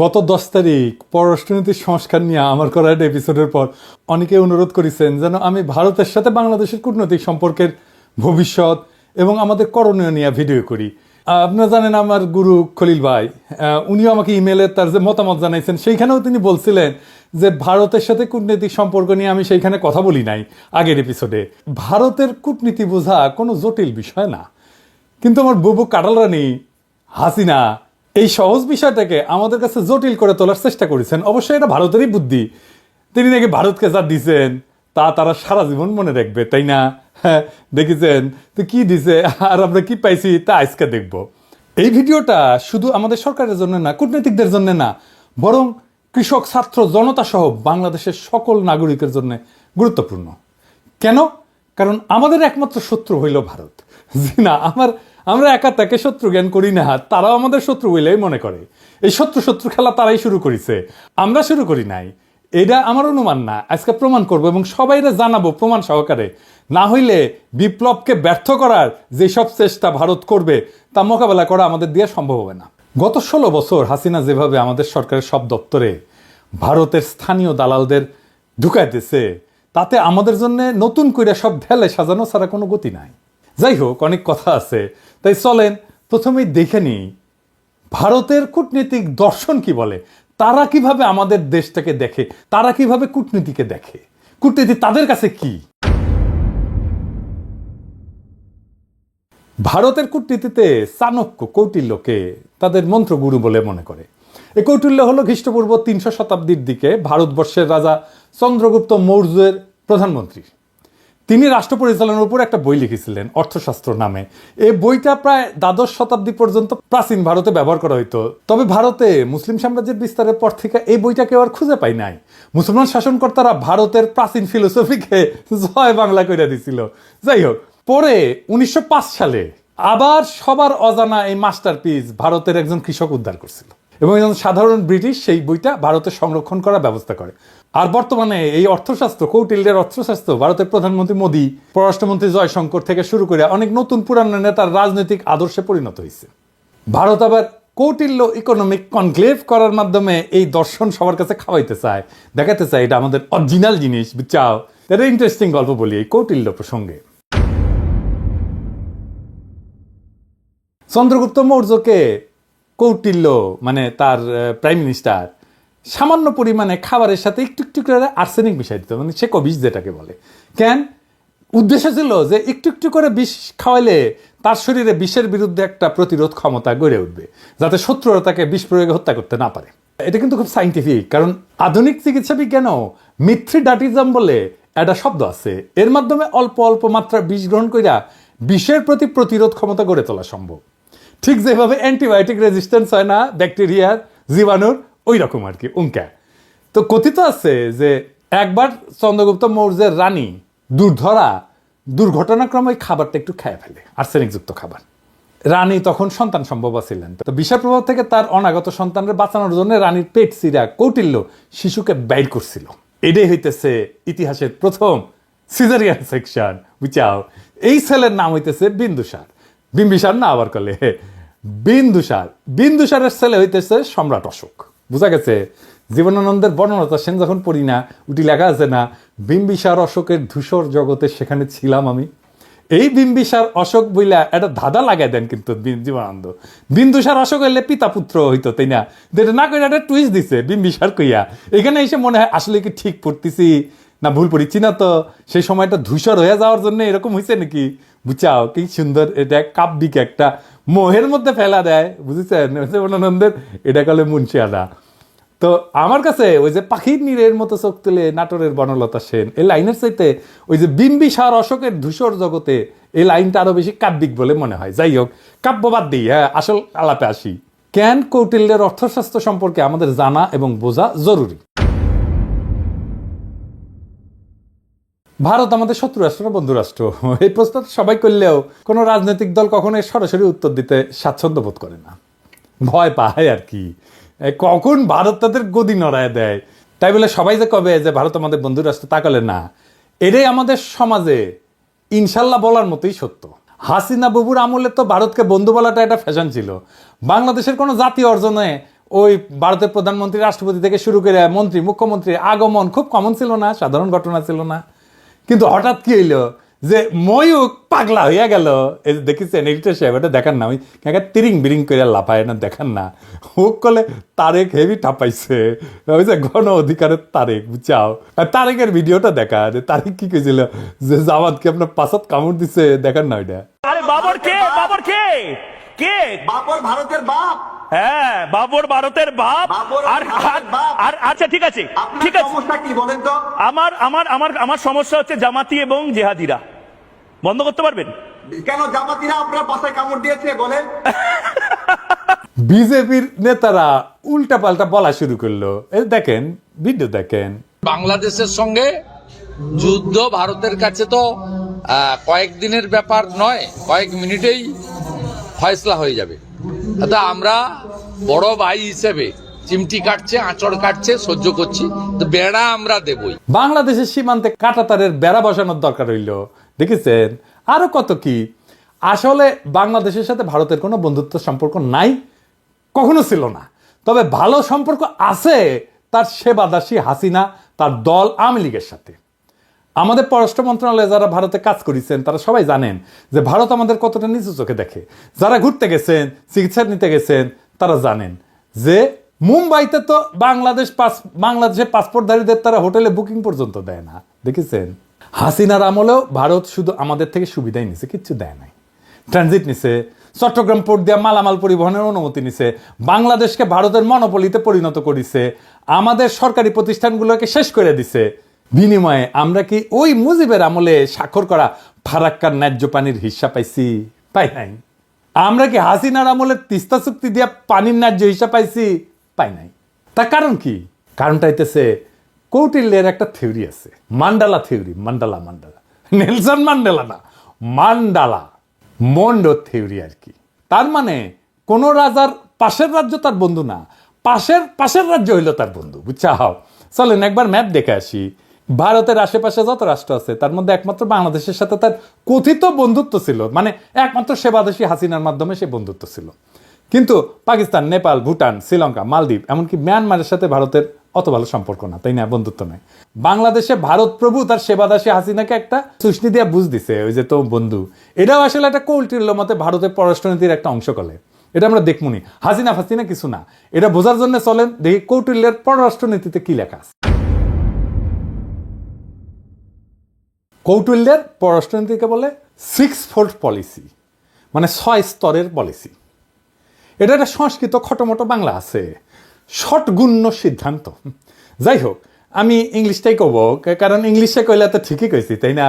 গত 10 তারিখ পররাষ্ট্রনীতির সংস্কার নিয়ে আমার করা একটা এপিসোডের পর অনেকে অনুরোধ করেছেন যেন আমি ভারতের সাথে বাংলাদেশের কূটনৈতিক সম্পর্কের ভবিষ্যৎ এবং আমাদের করণীয় নিয়ে ভিডিও করি। আপনারা জানেন আমার গুরু খলিল ভাই, উনিও আমাকে ইমেলে তার যে মতামত জানাইছেন সেইখানেও তিনি বলছিলেন যে ভারতের সাথে কূটনৈতিক সম্পর্ক নিয়ে আমি সেইখানে কথা বলি নাই আগের এপিসোডে। ভারতের কূটনীতি বোঝা কোনো জটিল বিষয় না, কিন্তু আমার বুবু কাটাল রানী হাসিনা এই সহজ বিষয়টাকে আমাদের কাছে জটিল করে তোলার চেষ্টা করেছেন। অবশ্যই এটা ভারতেরই বুদ্ধি। তিনি নাকি ভারতকে যা দিচ্ছেন তা তারা সারা জীবন মনে রাখবে, তাই না? হ্যাঁ, দেখেছেন তো কি দিছে আর আমরা কি পাইছি তা আজকে দেখব। এই ভিডিওটা শুধু আমাদের সরকারের জন্য না, কূটনীতিকদের জন্য না, বরং কৃষক, ছাত্র, জনতা সহ বাংলাদেশের সকল নাগরিকের জন্য গুরুত্বপূর্ণ। কেন? কারণ আমাদের একমাত্র শত্রু হইল ভারত। জি না, আমরা একা তাকে শত্রু জ্ঞান করি না, তারাও আমাদের শত্রু বলেই মনে করে। এই শত্রু খেলা তারাই শুরু করেছে, আমরা শুরু করি নাই। এটা আমার অনুমান না, আজকে প্রমাণ করব এবং সবাইরে জানাবো প্রমাণ সহকারে। না হইলে বিপ্লবকে ব্যর্থ করার যেসব চেষ্টা ভারত করবে তা মোকাবেলা করা আমাদের দিয়ে সম্ভব হবে না। গত 16 বছর হাসিনা যেভাবে আমাদের সরকারের সব দপ্তরে ভারতের স্থানীয় দালালদের ঢুকাইতেছে, তাতে আমাদের জন্য নতুন করে সব ঢেলে সাজানো ছাড়া কোনো গতি নাই। যাই হোক, অনেক কথা আছে, তাই চলেন প্রথমেই দেখে নিই ভারতের কূটনীতিক দর্শন কি বলে। তারা কিভাবে আমাদের দেশটাকে দেখে, তারা কিভাবে কূটনীতিকে দেখে, কূটনীতি তাদের কাছে কি। ভারতের কূটনীতিতে চাণক্য, কৌটিল্যকে তাদের মন্ত্রগুরু বলে মনে করে। এই কৌটিল্য হলো খ্রিস্টপূর্ব 300 শতাব্দীর দিকে ভারতবর্ষের রাজা চন্দ্রগুপ্ত মৌর্যের প্রধানমন্ত্রী। তিনি রাষ্ট্র পরিচালনার উপর একটা বই লিখেছিলেন, অর্থশাস্ত্র নামে। এই বইটা প্রায় দ্বাদশ শতাব্দী পর্যন্ত প্রাচীন ভারতে ব্যবহার করা হইতো। তবে ভারতে মুসলিম সাম্রাজ্যের বিস্তারের পর থেকে এই বইটা কেউ আর খুঁজে পাই নাই। মুসলমান শাসনকর্তারা ভারতের প্রাচীন ফিলোসফিকে জয় বাংলা করে দিছিল। যাই হোক, পরে 1905 সালে আবার সবার অজানা এই মাস্টারপিস ভারতের একজন কৃষক উদ্ধার করছিল এবং একজন সাধারণ ব্রিটিশ সেই বইটা ভারতে সংরক্ষণ করার ব্যবস্থা করে। আর বর্তমানে এই অর্থশাস্ত্র, কৌটিল্যের অর্থশাস্ত্র ভারতের প্রধানমন্ত্রী মোদী, পররাষ্ট্রমন্ত্রী জয়শঙ্কর থেকে শুরু করে অনেক নতুন পুরানো নেতার রাজনৈতিক আদর্শে পরিণত হয়েছে। ভারত আবার কৌটিল্য ইকোনমিক কনক্লেভ করার মাধ্যমে এই দর্শন সবার কাছে খাওয়াইতে চায়, দেখাতে চায় এটা আমাদের অরিজিনাল জিনিস, বুঝছাও। এটা ইন্টারেস্টিং গল্প বলি এই কৌটিল্য প্রসঙ্গে। চন্দ্রগুপ্ত মৌর্যকে কৌটিল্য মানে তার প্রাইম মিনিস্টার সামান্য পরিমাণে খাবারের সাথে একটু একটু করে আর্সেনিক মিশাই দিত, মানে সে বিষ যেটাকে বলে। কেন? উদ্দেশ্য ছিল যে একটু একটু করে বিষ খাওয়াইলে তার শরীরে বিষের বিরুদ্ধে একটা প্রতিরোধ ক্ষমতা গড়ে উঠবে, যাতে শত্রুরা তাকে বিষ প্রয়োগে হত্যা করতে না পারে। এটা কিন্তু খুব সাইন্টিফিক, কারণ আধুনিক চিকিৎসা বিজ্ঞানও মিথ্রিডাটিজম বলে একটা শব্দ আছে। এর মাধ্যমে অল্প অল্প মাত্রার বিষ গ্রহণ কইরা বিষের প্রতি প্রতিরোধ ক্ষমতা গড়ে তোলা সম্ভব। ঠিক যেভাবে অ্যান্টিবায়োটিক রেজিস্ট্যান্স হয় না ব্যাকটেরিয়ার, জীবাণুর, ওই রকম আর কি উঙ্কা। তো কথিত আছে যে একবার চন্দ্রগুপ্ত মৌর্যের রানী দুর্ঘটনাক্রমে ওই খাবারটা একটু খেয়ে ফেলে, আর্সেনিকযুক্ত খাবার। রানী তখন সন্তান সম্ভবা ছিলেন, তো বিষের প্রভাব থেকে তার অনাগত সন্তানদের বাঁচানোর জন্য রানীর পেট চিরা কৌটিল্য শিশুকে বাইর করছিল। এটাই হইতেছে ইতিহাসের প্রথম সিজারিয়ান সেকশন, বুঝাও। এই ছেলের নাম হইতেছে বিন্দুসার। বিম্বিসার না, আবার কলে বিন্দুসার। বিন্দুসারের ছেলে হইতেছে সম্রাট অশোক। বুঝা গেছে? জীবনানন্দের বর্ণনা সেন যখন পড়ি না, উটি লেখা আছে না, বিম্বিসার অশোকের ধূসর জগতে সেখানে ছিলাম আমি। এই বিম্বিসার অশোক বইলা একটা ধাঁধা লাগাই দেন কিন্তু জীবনানন্দ। বিন্দুসার অশোক হইলে পিতা পুত্র হইতো, তাই না? যেটা না কইরা একটা টুইস্ট দিছে বিম্বিসার কইয়া। এখানে এসে মনে হয় আসলে কি ঠিক পড়তেছি না ভুল পড়িচ্ছি না, তো সেই সময়টা ধূসর হয়ে যাওয়ার জন্য এরকম হয়েছে নাকি, বুঝাও। কি সুন্দর এটা কাব্যিক একটা মোহের মধ্যে ফেলা দেয়, বুঝেছেন? জীবনানন্দের এটা কালে মুন্সিয়ানা। তো আমার কাছে ওই যে পাখির নীরের মতো চোখ তুলে নাটোরের বনলতা সেন এই লাইনের চাইতে ওই যে বিম্বিসার অশোকের ধূসর জগতে এই লাইনটা আরো বেশি কাব্যিক বলে মনে হয়। যাই হোক, কাব্যবাদ দিই, হ্যাঁ, আসল আলাপে আসি। কেন কৌটিল্যের অর্থশাস্ত্র সম্পর্কে আমাদের জানা এবং বোঝা জরুরি। ভারত আমাদের শত্রু রাষ্ট্র না বন্ধু রাষ্ট্র? এই প্রশ্ন সবাই করলেও কোনো রাজনৈতিক দল কখনো সরাসরি উত্তর দিতে স্বাচ্ছন্দ্য বোধ করে না, ভয় পায় আর কি, কখন ভারত তাদের গদি নড়ায় দেয়। তাই বলে সবাই যে কবে যে ভারত আমাদের বন্ধু রাষ্ট্র, তাকালে না। এটাই আমাদের সমাজে ইনশাল্লাহ বলার মতোই সত্য। হাসিনা বুবুর আমলে তো ভারতকে বন্ধু বলাটা একটা ফ্যাশন ছিল। বাংলাদেশের কোনো জাতীয় অর্জনে ওই ভারতের প্রধানমন্ত্রী রাষ্ট্রপতি থেকে শুরু করে মন্ত্রী মুখ্যমন্ত্রী আগমন খুব কমন ছিল না, সাধারণ ঘটনা ছিল না। কিন্তু হঠাৎ কি হইলো যে ময়ূক পাগলা হইয়া গেল। এই যে দেখেছেন এডিটর সাহেব, এটা দেখান না, ওই তিরিং বিরিং করে লাফায় না, দেখান না। ও কলে তারেক হেভি ঠাপাইছে, ওই যে গণ অধিকারের তারেক, বুঝাও। আর তারেকের ভিডিওটা দেখা, যে তারেক কি কইছিল যে জামাতকে আপনার পাশাত কামড় দিছে, দেখান না ওইটা। আরে বাবর কে? বাবর কে? কে? বাবর ভারতের বাপ। হ্যাঁ, বাবর ভারতের বাপ। আর আচ্ছা ঠিক আছে, ঠিক আছে। সমস্যা কি বলেন তো? আমার আমার আমার আমার সমস্যা হচ্ছে জামাতি এবং জেহাদিরা। বন্ধ করতে পারবেন? কেন জামাতিরা আপনার পাশায় কামড় দিয়েছে বলেন? বিজেপির নেতারা উল্টা পাল্টা বলা শুরু করলো। এই দেখেন, ভিডিও দেখেন। বাংলাদেশের সঙ্গে যুদ্ধ ভারতের কাছে তো কয়েকদিনের ব্যাপার নয়, কয়েক মিনিটেই ফয়সলা হয়ে যাবে। তা আমরা বড় ভাই হিসেবে চিমটি কাটছে, আঁচড় কাটছে, সহ্য করছি, তো বেড়া আমরা দেবই। বাংলাদেশের সীমান্তে কাঁটাতারের বেড়া বসানোর দরকার হইল, দেখেছেন? আরো কত কি। আসলে বাংলাদেশের সাথে ভারতের কোনো বন্ধুত্ব সম্পর্ক নাই, কখনো ছিল না। তবে ভালো সম্পর্ক আছে তার সেবাদাসী হাসিনা, তার দল আওয়ামী লীগের সাথে। আমাদের পররাষ্ট্র মন্ত্রণালয়ে যারা ভারতে কাজ করেছেন তারা সবাই জানেন যে ভারত আমাদের কতটা নিচু চোখে দেখে। যারা ঘুরতে গেছেন, চিকিৎসা নিতে গেছেন, তারা জানেন যে মুম্বাইতে তো বাংলাদেশের পাসপোর্টধারীদের তারা হোটেলে বুকিং পর্যন্ত দেয় না, দেখেছেন? হাসিনার আমলেও ভারত শুধু আমাদের থেকে সুবিধাই নিছে, কিচ্ছু দেয় নাই। ট্রানজিট নিছে, চট্টগ্রাম পোর্ট দিয়ে মালামাল পরিবহনের অনুমতি নিছে, বাংলাদেশকে ভারতের মনোপলিতে পরিণত করেছে, আমাদের সরকারি প্রতিষ্ঠানগুলোকে শেষ করে দিছে। বিনিময়ে আমরা কি ওই মুজিবের আমলে স্বাক্ষর করা ফারাক্কার ন্যায্য পানির হিস্সা পাইছি? পাই নাই। আমরা কি হাসিনার আমলে তিস্তা চুক্তি দিয়া পানির ন্যায্য হিস্সা পাইছি? পাই নাই। তার কারণ কি? কারণটা হইতেছে কৌটিল্যের একটা থিওরি আছে, mandala theory. Mandala Nelson Mandela না, মান্ডালা মন্ডো থিওরি আর কি। তার মানে কোন রাজার পাশের রাজ্য তার বন্ধু না, পাশের রাজ্য হইল তার বন্ধু, বুঝছাও? চলেন একবার ম্যাপ দেখে আসি। ভারতের আশেপাশে যত রাষ্ট্র আছে তার মধ্যে একমাত্র বাংলাদেশের সাথে তার কথিত বন্ধুত্ব ছিল, মানে একমাত্র সেবাদেশী হাসিনার মাধ্যমে সে বন্ধুত্ব ছিল। কিন্তু পাকিস্তান, নেপাল, ভুটান, শ্রীলঙ্কা, মালদ্বীপ, এমনকি মিয়ানমারের সাথে ভারতের অত ভালো সম্পর্ক না, তাই না? বন্ধুত্ব নয়। বাংলাদেশে ভারত প্রভু তার সেবাদাসী হাসিনাকে একটা সুষ্টি দিয়া বুঝ দিছে, ওই যে তো বন্ধু। এটাও আসলে একটা কৌটিল্য মতে ভারতের পররাষ্ট্রনীতির একটা অংশ কলে। এটা আমরা দেখমুনি, হাসিনা ফাসিনা কিছু না। এটা বোঝার জন্য চলেন দেখি কৌটিল্যের পররাষ্ট্রনীতিতে কি লেখা আছে। কৌটিল্যের পররাষ্ট্রনীতিকে বলে 6-fold পলিসি, মানে 6 স্তরের পলিসি। এটা একটা সংস্কৃত খটোমটো বাংলা আছে, ষটগুণ্য সিদ্ধান্ত। যাই হোক, আমি ইংলিশটাই কব, কারণ ইংলিশে কইলে তো ঠিকই কইছি, তাই না?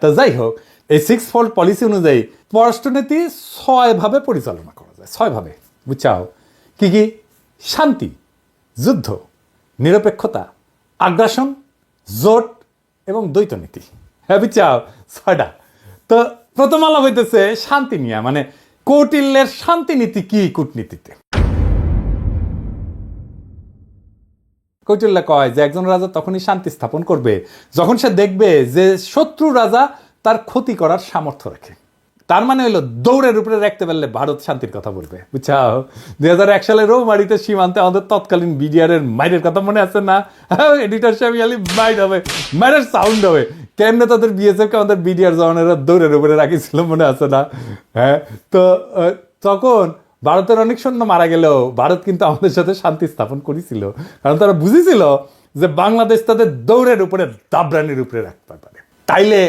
তো যাই হোক, এই 6-fold পলিসি অনুযায়ী পররাষ্ট্রনীতি 6 ভাবে পরিচালনা করা যায়, 6 ভাবে, বুঝছাও? কি কি? শান্তি, যুদ্ধ, নিরপেক্ষতা, আগ্রাসন, জোট এবং দ্বৈত নীতি। হ্যাঁ, বুঝছাও? 6টা। তো প্রথম আলাপ হইতেছে শান্তি নিয়ে, মানে কৌটিল্যের শান্তি নীতি কি কূটনীতিতে। কৌটিল্য কয় যে একজন রাজা তখনই শান্তি স্থাপন করবে যখন সে দেখবে যে শত্রু রাজা তার ক্ষতি করার সামর্থ্য রাখে। তার মানে হইলো দৌড়ের উপরে রাখতে পারলে ভারত শান্তির কথা বলবে, বুঝছাও? 2001 সালে রৌমারিতে সীমান্তে আমাদের তৎকালীন বিডিআরের মাইরের কথা মনে আছে না? এডিটর সাহেব মাইর হবে, মাইরের সাউন্ড হবে। কেমনে তাদের বিএসএফকে আমাদের বিডিআর জওয়ানেরা দৌড়ের উপরে রাখিছিল, মনে আছে না? হ্যাঁ, তো তখন ভারতের অনেক সৈন্য মারা গেলেও ভারত কিন্তু আমাদের সাথে শান্তি স্থাপন করেছিল, কারণ তারা বুঝেছিল যে বাংলাদেশ তাদের দৌড়ের উপরে, দাবরানির উপরে রাখতে পারে। তাইলে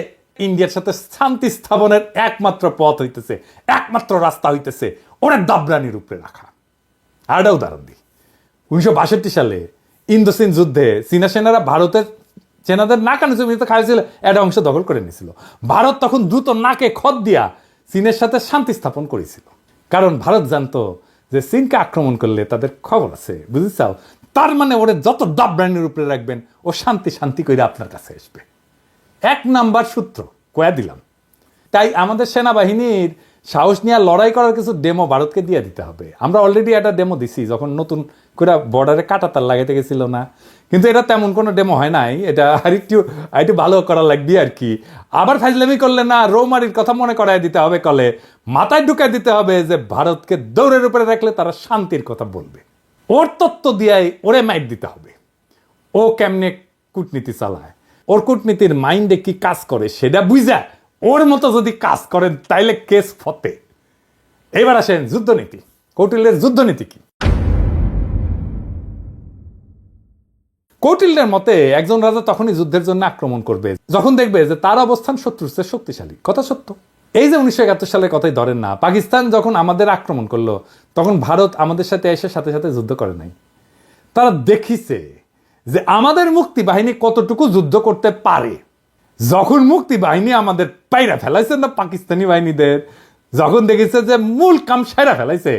ইন্ডিয়ার সাথে শান্তি স্থাপনের একমাত্র পথ হইতেছে, একমাত্র রাস্তা হইতেছে ওরা দাবরানির উপরে রাখা। আরেকটা উদাহরণ দিই, 1962 সালে ইন্দোচীন যুদ্ধে চীনা সেনারা ভারতের সেনাদের নাকানি জমিতে খাইছিল, একটা অংশ দখল করে নিয়েছিল। ভারত তখন দ্রুত নাকে খত দিয়া চীনের সাথে শান্তি স্থাপন করেছিল, কারণ ভারত জানতো যে চীনকে আক্রমণ করলে তাদের খবর আছে, বুঝেছাও? তার মানে ওরে যত দাবরানির উপরে রাখবেন ও শান্তি করে আপনার কাছে আসবে। 1 নাম্বার সূত্র কয়া দিলাম। তাই আমাদের সেনাবাহিনীর সাহস নিয়ে লড়াই করার কিছু ডেমো ভারতকে দিয়ে দিতে হবে। আমরা অলরেডি একটা ডেমো দিছি যখন নতুন করে বর্ডারে কাঁটাতার লাগাইতে গেছিল না, কিন্তু এটা তেমন কোনো ডেমো হয় নাই। এটা আরেকটু ভালো করা লাগবে আর কি। আবার ফাইজলামি করলে না, রৌমারির কথা মনে করাই দিতে হবে, কলে মাথায় ঢুকাই দিতে হবে যে ভারতকে দৌড়ের উপরে রাখলে তারা শান্তির কথা বলবে। ওর তত্ত্ব দিয়াই ওরে মাইট দিতে হবে। ও কেমনে কূটনীতি চালায়, ওর কূটনীতির মাইন্ডে কি কাজ করে সেটা বুঝা ওর মতো যদি কাজ করেন তাইলে কেস ফতে। এবার আসেন যুদ্ধনীতি। কৌটিল্যের যুদ্ধনীতি কি? কৌটিল্যের মতে একজন রাজা তখনই যুদ্ধের জন্য আক্রমণ করবে যখন দেখবে যে তার অবস্থান শত্রুর চেয়ে শক্তিশালী। কথা সত্য। এই যে 1971 সালের কথাই ধরেন না, পাকিস্তান যখন আমাদের আক্রমণ করলো তখন ভারত আমাদের সাথে এসে সাথে সাথে যুদ্ধ করে নাই। তারা দেখিছে যে আমাদের মুক্তি বাহিনী কতটুকু যুদ্ধ করতে পারে। যখন মুক্তি বাহিনী আমাদের পাইরা ফেলাইছে না পাকিস্তানি বাহিনীদের, যখন দেখেছে যে মূল কাম সাইরা ফেলাইছে,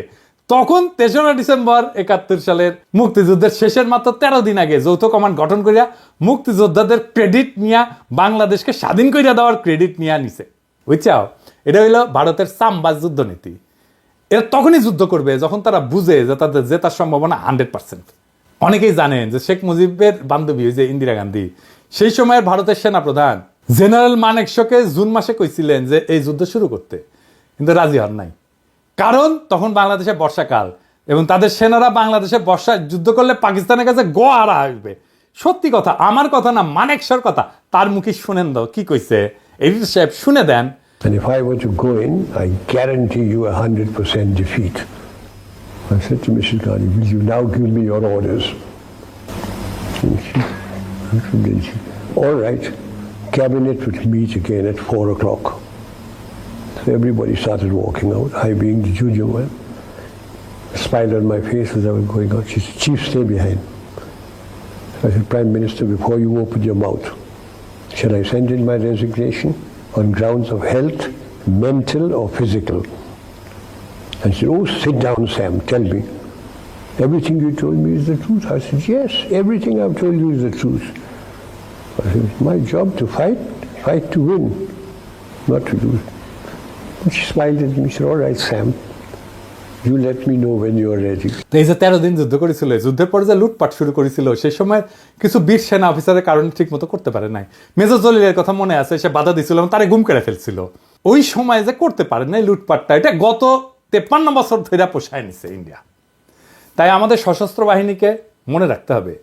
তখন 3রা ডিসেম্বর 71 সালের মুক্তিযুদ্ধের শেষের মাত্র 13 দিন আগে যৌথ কমান্ড গঠন করিয়া মুক্তিযোদ্ধাদের ক্রেডিট নিয়ে বাংলাদেশকে স্বাধীন করিয়া দেওয়ার ক্রেডিট নিয়ে নিছে। বুঝছাও? এটা হইল ভারতের সামবাজ যুদ্ধনীতি। এরা তখনই যুদ্ধ করবে যখন তারা বুঝে যে তাদের জেতার সম্ভাবনা 100%। অনেকেই জানেন যে শেখ মুজিবের বান্ধবী যে ইন্দিরা গান্ধী, সেই সময়ের ভারতের সেনাপ্রধান জেনারেল মানেকশকে জুন মাসে কইছিলেন যে এই যুদ্ধ শুরু করতে, কিন্তু রাজি হন নাই। কারণ তখন বাংলাদেশে বর্ষাকাল এবং তাদের সেনারা বাংলাদেশে বর্ষায় যুদ্ধ করলে পাকিস্তানের কাছে গোয়ারা আসবে। সত্যি কথা, আমার কথা না, মানেকশর কথা। তার মুখে শুনেন দাও কি কইছে, এডিটর সাহেব শুনে দেন। And if I were to go in, I guarantee you 100% defeat. I said to Mrs. Ghani, will you now give me your orders? All right, cabinet will meet again at 4 o'clock. So everybody started walking out, I being the junior one. A smile on my face as I was going out. She said, Chief, stay behind. I said, Prime Minister, before you open your mouth, shall I send in my resignation on grounds of health, mental or physical? And she said, oh, sit down, Sam, tell me. Everything you told me is the truth. I said, yes, everything I've told you is the truth. I said, it's my job to fight to win, not to lose. And she smiled at me, she said, all right, Sam, you let me know when you're ready. এই যে 13 দিন যুদ্ধ করেছিল, যুদ্ধের পরে যে লুটপাট শুরু করেছিল, সেই সময় কিছু বীর সেনা অফিসারের কারণে ঠিক মতো করতে পারে নাই। মেজর জলিলের কথা মনে আছে, সে বাধা দিছিল এবং তারে গুম করে ফেলছিল। ওই সময় যে করতে পারে নাই লুটপাটটা, এটা গত 53 বছর ধরে পোষায় নিছে ইন্ডিয়া। তাই আমাদের সশস্ত্র বাহিনীকে মনে রাখতে হবে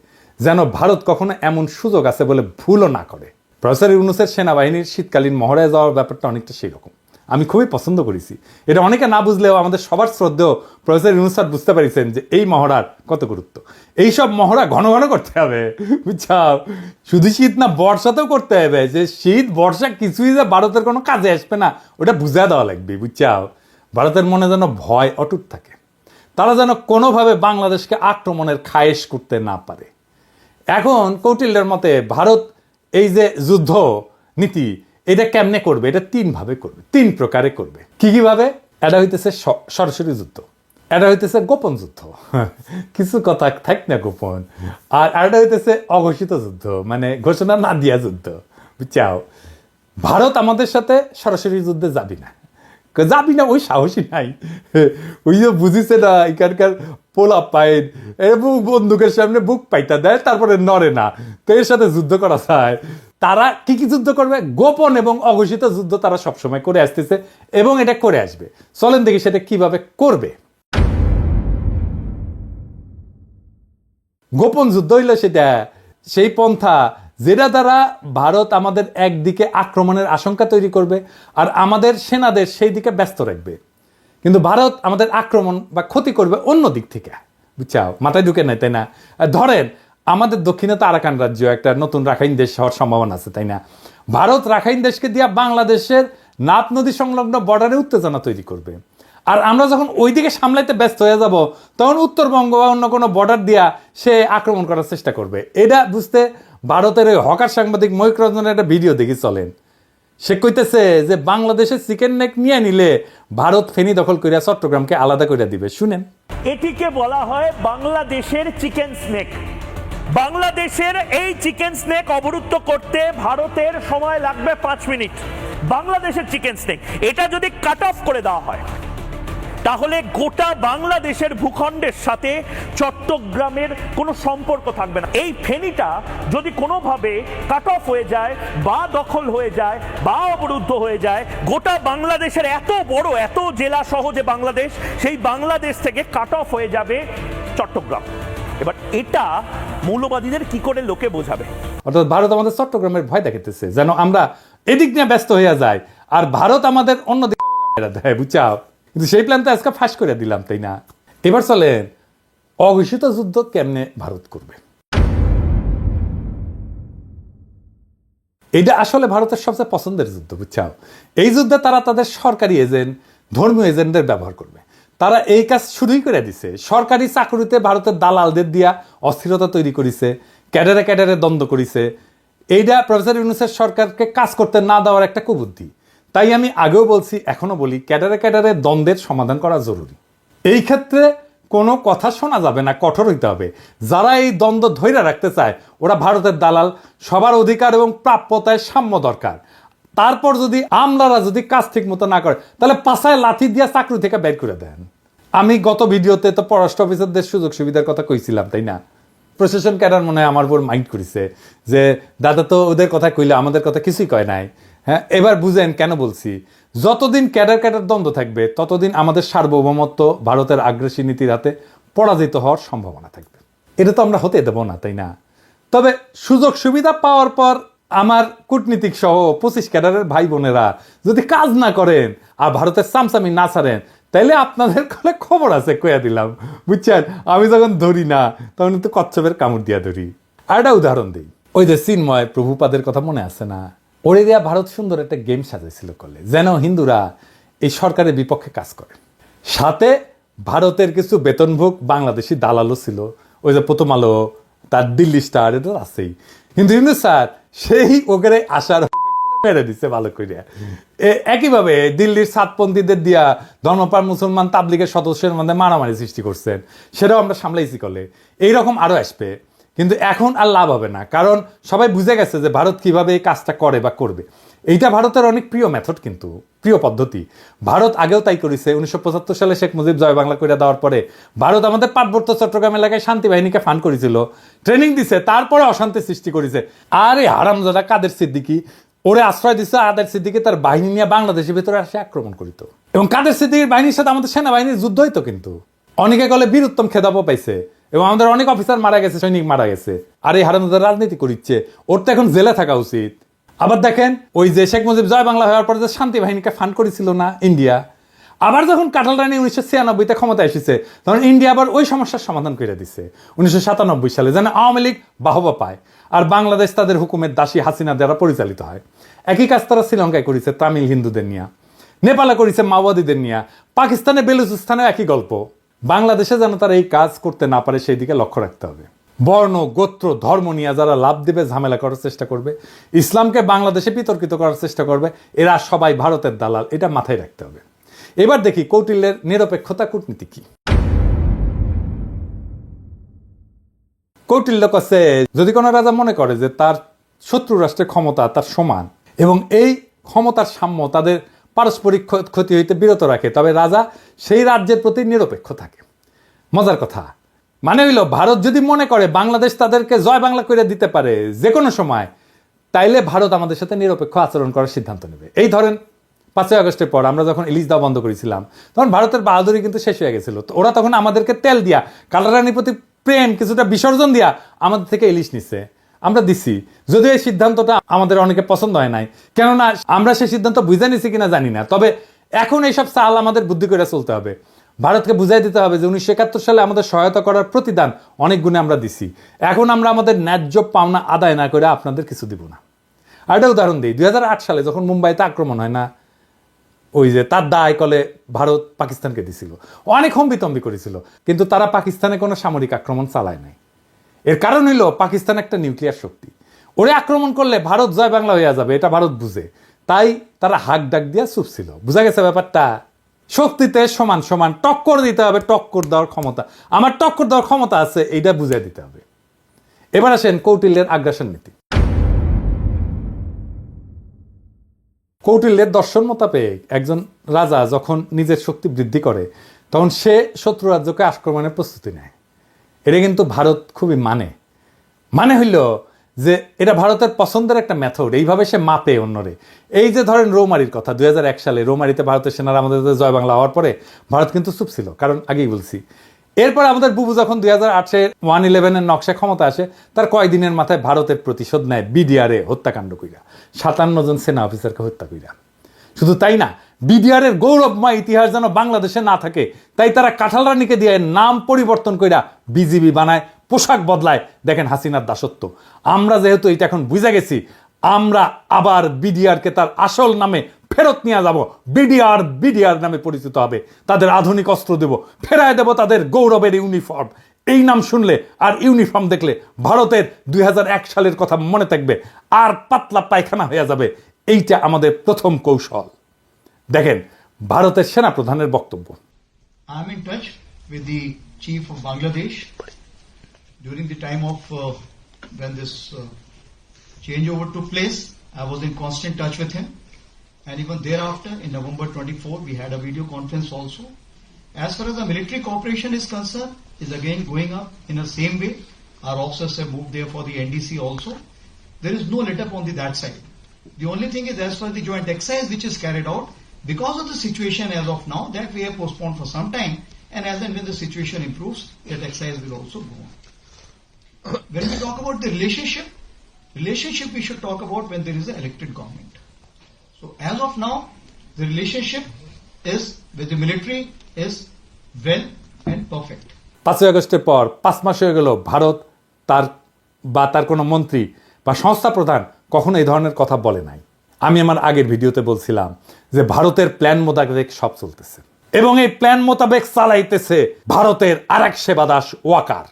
যেন ভারত কখনো এমন সুযোগ আছে বলে ভুলও না করে। প্রফেসর ইউনূসের সেনাবাহিনীর শীতকালীন মহড়ায় যাওয়ার ব্যাপারটা অনেকটা সেই রকম। আমি খুবই পছন্দ করেছি এটা। অনেকে না বুঝলেও আমাদের সবার শ্রদ্ধেয় প্রফেসর ইউনূস স্যার বুঝতে পারিছেন যে এই মহড়ার কত গুরুত্ব। এইসব মহড়া ঘন ঘন করতে হবে, বুঝছাও? শুধু শীত না, বর্ষাতেও করতে হবে। যে শীত বর্ষা কিছুই যে ভারতের কোনো কাজে আসবে না, ওটা বুঝা দেওয়া লাগবে, বুঝছাও? ভারতের মনে যেন ভয় অটুট থাকে, তারা যেন কোনোভাবে বাংলাদেশকে আক্রমণের খায়েশ করতে না পারে। এখন কৌটিল্যের মতে ভারত এই যে যুদ্ধ নীতি, এটা কেমনে করবে? এটা 3 ভাবে করবে, 3 প্রকারে করবে। কি ভাবে? এটা হইতেছে সরাসরি যুদ্ধ, এটা হইতেছে গোপন যুদ্ধ, কিছু কথা থাক না গোপন, আর এটা হইতেছে অঘোষিত যুদ্ধ, মানে ঘোষণা না দিয়া যুদ্ধ, বুঝছাও? ভারত আমাদের সাথে সরাসরি যুদ্ধে যাবি না, ওই সাহসী নাই। ওই যে বুঝিছে না, এখানকার পোলা পাইন এবং বন্দুকের সামনে বুক পাইতা দেয়, তারপরে নড়ে না। তো এর সাথে যুদ্ধ করা যায়। তারা কি যুদ্ধ করবে? গোপন এবং অঘোষিত যুদ্ধ তারা সবসময় করে আসতেছে এবং এটা করে আসবে। চলেন দেখি সেটা কিভাবে করবে। গোপন যুদ্ধ হইলে সেটা সেই পন্থা যেটা দ্বারা ভারত আমাদের একদিকে আক্রমণের আশঙ্কা তৈরি করবে আর আমাদের সেনাদের সেই দিকে ব্যস্ত রাখবে, কিন্তু ভারত আমাদের আক্রমণ বা ক্ষতি করবে অন্য দিক থেকে, বুঝছাও? মাথায় ঢুকে নাই, তাই না? ধরেন আমাদের দক্ষিণে তো আরাকান রাজ্য, একটা নতুন রাখাইন দেশ হওয়ার সম্ভাবনা আছে, তাই না? ভারত রাখাইন দেশকে দিয়া বাংলাদেশের নাপ নদী সংলগ্ন বর্ডারে উত্তেজনা তৈরি করবে, আর আমরা যখন ওই দিকে সামলাইতে ব্যস্ত হয়ে যাব তখন উত্তরবঙ্গ বা অন্য কোনো বর্ডার দিয়া সে আক্রমণ করার চেষ্টা করবে। এটা বুঝতে ভারতের ওই হকার সাংবাদিক ময়ূক রঞ্জনের একটা ভিডিও দেখি, চলেন। সে কইতেছে যে বাংলাদেশের চিকেন নেক নিয়ে নিলে ভারত ফেনী দখল করিয়া চট্টগ্রামকে আলাদা করে দিবে। শুনেন। এটিকে বলা হয় বাংলাদেশের চিকেন স্নেক। বাংলাদেশের এই চিকেন স্নেক অবরুদ্ধ করতে ভারতের সময় লাগবে 5 মিনিট। বাংলাদেশের চিকেন স্নেক এটা যদি কাট অফ করে দেওয়া হয় তাহলে গোটা বাংলাদেশের ভূখণ্ডের সাথে চট্টগ্রামের কোনো সম্পর্ক থাকবে না। এই ফেনীটা যদি কোনোভাবে কাট অফ হয়ে যায় বা দখল হয়ে যায় বা অবরুদ্ধ হয়ে যায়, গোটা বাংলাদেশের এত বড়, এত জেলা সহ যে বাংলাদেশ, সেই বাংলাদেশ থেকে কাট অফ হয়ে যাবে চট্টগ্রাম। এবার এটা মৌলবাদীদের কি করে লোকে বোঝাবে? অর্থাৎ ভারত আমাদের চট্টগ্রামের ভয় দেখাতেছে যেন আমরা এদিক নিয়ে ব্যস্ত হয়ে যাই আর ভারত আমাদের অন্যদিকে দেয়, বুঝছাও? কিন্তু সেই প্ল্যান তো আজকে ফাঁস করে দিলাম, তাই না? এবার চলেন অঘোষিত যুদ্ধ কেমনে ভারত করবে। এটা আসলে ভারতের সবচেয়ে পছন্দের যুদ্ধ, বুঝছাও? এই যুদ্ধে তারা তাদের সরকারি এজেন্ট, ধর্মীয় এজেন্টদের ব্যবহার করবে। তারা এই কাজ শুরুই করে দিছে। সরকারি চাকরিতে ভারতের দালালদের দিয়া অস্থিরতা তৈরি করেছে, ক্যাডারে ক্যাডারে দ্বন্দ্ব করেছে। এইটা প্রফেসর ইউনূসের সরকারকে কাজ করতে না দেওয়ার একটা কুবুদ্ধি। তাই আমি আগেও বলছি, এখনো বলি, ক্যাডারে ক্যাডারে দ্বন্দ্বের সমাধান করা জরুরি। এই ক্ষেত্রে কোনো কথা শোনা যাবে না, কঠোর হইতে হবে। যারা এই দ্বন্দ্ব ধৈর্য রাখতে চায় ওরা ভারতের দালাল। সবার অধিকার এবং প্রাপ্যতায় সাম্য দরকার। তারপর যদি আমলারা যদি কাজ ঠিক মতো না করে তাহলে পাছায় লাথি দিয়া চাকরি থেকে বের করে দেন। আমি গত ভিডিওতে তো পররাষ্ট্র অফিসারদের সুযোগ সুবিধার কথা কইছিলাম, তাই না? প্রশাসন ক্যাডার মনে হয় আমার উপর মাইন্ড করেছে যে দাদা তো ওদের কথা কইলে আমাদের কথা কিছুই কয় নাই। হ্যাঁ, এবার বুঝেন কেন বলছি। যতদিন ক্যাডার ক্যাডার দ্বন্দ্ব থাকবে ততদিন আমাদের সার্বভৌমত্ব ভারতের আগ্রাসী নীতির হাতে পরাজিত হওয়ার সম্ভাবনা থাকবে। এটা তো আমরা হতে দেবো না, তাই না? তবে সুযোগ সুবিধা পাওয়ার পর আমার কূটনীতিক সহ 25 ক্যাডারের ভাই বোনেরা যদি কাজ না করেন আর ভারতের সামসামি না ছাড়েন তাইলে আপনাদের কলে খবর আছে, কইয়া দিলাম, বুঝছেন? আমি যখন ধরি না তখন কিন্তু কচ্ছপের কামড় দিয়া ধরি। আর একটা উদাহরণ দিই, ওই যে চিন্ময় প্রভুপাদের কথা মনে আছে না? ওরে দিয়া ভারত সুন্দর একটা গেম সাজাইছিল কলে, যেন হিন্দুরা এই সরকারের বিপক্ষে কাজ করে। সাথে ভারতের কিছু বেতনভোগ বাংলাদেশি দালালও ছিল, ওই যে প্রথম আলো, তার দিল্লি স্টার, এটা আছেই। কিন্তু হিন্দু স্যার সেই ওকে আসার মেরে দিচ্ছে ভালো করিয়া। একইভাবে দিল্লির সাতপন্থীদের দিয়া ধর্মপ্রাণ মুসলমান তাবলিগের সদস্যের মধ্যে মারামারি সৃষ্টি করছেন, সেটাও আমরা সামলাইছি কলে। এইরকম আরো আসবে, কিন্তু এখন আর লাভ হবে না, কারণ সবাই বুঝে গেছে যে ভারত কিভাবে এই কাজটা করে বা করবে। এইটা ভারতের অনেক প্রিয় মেথড, কিন্তু প্রিয় পদ্ধতি। ভারত আগেও তাই করেছে। 1975 সালে শেখ মুজিব জয় বাংলা করে দেওয়ার পরে ভারত আমাদের পার্বত্য চট্টগ্রাম এলাকায় শান্তি বাহিনীকে ফান্ড করেছিল, ট্রেনিং দিছে, তারপরে অশান্তি সৃষ্টি করেছে। আর এই হারামজাদা কাদের সিদ্দিকী ওরে আশ্রয় দিচ্ছে, আদের সিদ্দিকী তার বাহিনী নিয়ে বাংলাদেশের ভিতরে আসে আক্রমণ করিত, এবং কাদের সিদ্দিকীর বাহিনীর সাথে আমাদের সেনাবাহিনীর যুদ্ধ হইতো। কিন্তু অনেকে গলে বীরুত্তম খেতাবও পাইছে, এবং আমাদের অনেক অফিসার মারা গেছে, সৈনিক মারা গেছে। আর এই হারামজাদা রাজনীতি করিচ্ছে, ওর তো এখন জেলে থাকা উচিত। আবার দেখেন, ওই যে শেখ মুজিব জয় বাংলা হওয়ার পরে যে শান্তি বাহিনীকে ফান্ড করেছিল না ইন্ডিয়া, আবার যখন কাটাল রানী 1996-তে ক্ষমতা এসেছে তখন ইন্ডিয়া আবার ওই সমস্যার সমাধান করে দিচ্ছে 1997 সালে, যেন আওয়ামী লীগ বাহবা পায় আর বাংলাদেশ তাদের হুকুমের দাসী হাসিনা দ্বারা পরিচালিত হয়। একই কাজ তারা শ্রীলঙ্কায় করেছে তামিল হিন্দুদের নিয়ে, নেপালে করেছে মাওবাদীদের নিয়ে, পাকিস্তানে বেলুচিস্তানেও একই গল্প। বাংলাদেশে যেন তারা এই কাজ করতে না পারে সেই দিকে লক্ষ্য রাখতে হবে। বর্ণ, গোত্র, ধর্ম নিয়ে যারা লাভ দেবে, ঝামেলা করার চেষ্টা করবে, ইসলামকে বাংলাদেশে বিতর্কিত করার চেষ্টা করবে, এরা সবাই ভারতের দালাল, এটা মাথায় রাখতে হবে। এবার দেখি কৌটিল্যের নিরপেক্ষতা কূটনীতি কি। কৌটিল্য কাছে যদি কোনো রাজা মনে করে যে তার শত্রু রাষ্ট্রের ক্ষমতা তার সমান এবং এই ক্ষমতার সাম্য তাদের পারস্পরিক ক্ষতি হইতে বিরত রাখে, তবে রাজা সেই রাজ্যের প্রতি নিরপেক্ষ থাকে। মজার কথা মানে হইল, ভারত যদি মনে করে বাংলাদেশ তাদেরকে জয় বাংলা করে দিতে পারে যে কোনো সময়, তাইলে ভারত আমাদের সাথে নিরপেক্ষ আচরণ করার সিদ্ধান্ত নেবে। এই ধরেন 5ই আগস্টের পর আমরা যখন ইলিশ দেওয়া বন্ধ করেছিলাম তখন ভারতের বাহাদুরি কিন্তু শেষ হয়ে গেছিল। তো ওরা তখন আমাদেরকে তেল দিয়া, কালারানির প্রতি প্রেম কিছুটা বিসর্জন দিয়া আমাদের থেকে ইলিশ নিচ্ছে, আমরা দিছি। যদিও এই সিদ্ধান্তটা আমাদের অনেকে পছন্দ হয় নাই, কেননা আমরা সেই সিদ্ধান্ত বুঝে নিছি কিনা জানি না। তবে এখন এইসব চাল আমাদের বুদ্ধি করে চলতে হবে। ভারতকে বুঝাই দিতে হবে যে 1971 সালে আমাদের সহায়তা করার প্রতিদান অনেক গুণে আমরা দিছি। এখন আমরা আমাদের ন্যায্য পাওনা আদায় না করে আপনাদের কিছু দিব না। আর একটা উদাহরণ দিই, 2008 সালে যখন মুম্বাইতে আক্রমণ হয় না, ওই যে তার দায় কলে ভারত পাকিস্তানকে দিছিল, অনেক হম্বিতম্বি করেছিল, কিন্তু তারা পাকিস্তানে কোনো সামরিক আক্রমণ চালায় নাই। এর কারণ হইল পাকিস্তান একটা নিউক্লিয়ার শক্তি, ওরে আক্রমণ করলে ভারত জয় বাংলা হয়ে যাবে, এটা ভারত বুঝে, তাই তারা হাক ডাক দিয়া চুপ ছিল। বুঝা গেছে ব্যাপারটা? শক্তিতে সমান সমান টক্কর দিতে হবে, টক্কর দেওয়ার ক্ষমতা আমার, টক্কর দেওয়ার ক্ষমতা আছে, এইটা বুঝাই দিতে হবে। এবার আসেন কৌটিল্যের আগ্রাসন নীতি। কৌটিল্যের দর্শন মোতাবেক একজন রাজা যখন নিজের শক্তি বৃদ্ধি করে তখন সে শত্রু রাজ্যকে আক্রমণের প্রস্তুতি নেয়। এটা কিন্তু ভারত খুবই মানে হইল যে এটা ভারতের পছন্দের একটা মেথড, এইভাবে সে মাপে অন্যরে। এই যে ধরেন রৌমারির কথা, 2001 সালে রৌমারিতে ভারতের সেনারা আমাদের জয় বাংলা হওয়ার পরে ভারত কিন্তু চুপ ছিল, কারণ আগেই বলছি এরপর আমাদের বুবু যখন 2008 1/11 নকশা ক্ষমতা আসে, তার কয়েকদিনের মাথায় ভারতের প্রতিশোধ নেয় বিডিআরে হত্যাকাণ্ড কইরা, 57 জন সেনা অফিসারকে হত্যা কইরা। শুধু তাই না, বিডিআরের গৌরবময় ইতিহাস যেন বাংলাদেশে না থাকে, তাই তারা কাঁঠাল রানীকে দিয়ে নাম পরিবর্তন কইরা বিজিবি বানায়, পোশাক বদলায়। দেখেন হাসিনার দাসত্ব। আমরা যেহেতু এটা এখন বুঝে গেছি, আমরা আবার বিডিআরকে তার আসল নামে ফেরত নিয়ে যাব। বিডিআর নামে পরিচিত হবে, তাদের আধুনিক অস্ত্র দেব, ফেরায় দেব তাদের গৌরবের ইউনিফর্ম। এই নাম শুনলে আর ইউনিফর্ম দেখলে ভারতের 2001 সালের কথা মনে থাকবে, আর পাতলা পায়খানা হয়ে যাবে। এইটা আমাদের প্রথম কৌশল। দেখেন ভারতের সেনা প্রধানের বক্তব্য। I am in touch with the chief of Bangladesh during the time of when this changeover took place. I was in constant touch with him, and even thereafter, in November 24, we had a video conference also. As far as the military cooperation is concerned, is again going up in the same way. Our officers have moved there for the NDC also. There is no let up on that side. The only thing is, as far as the joint exercise which is carried out, because of the situation as of now, that we have postponed for some time, and as and when the situation improves, that exercise will also go on. When we talk about the relationship we should talk about when there is an elected government. So as of now, the relationship is with the military is well and perfect. 5ই আগস্টের পর 5 মাস হয়ে গেল ভারত তার কোনো মন্ত্রী বা সংস্থা প্রধান কখনো এই ধরনের কথা বলে নাই। আমি আমার আগের ভিডিওতে বলছিলাম যে ভারতের প্ল্যান মোতাবেক সব চলতেছে, এবং এই প্ল্যান মোতাবেক চালাইতেছে ভারতের আরেক সেবাদাস ওয়াকার।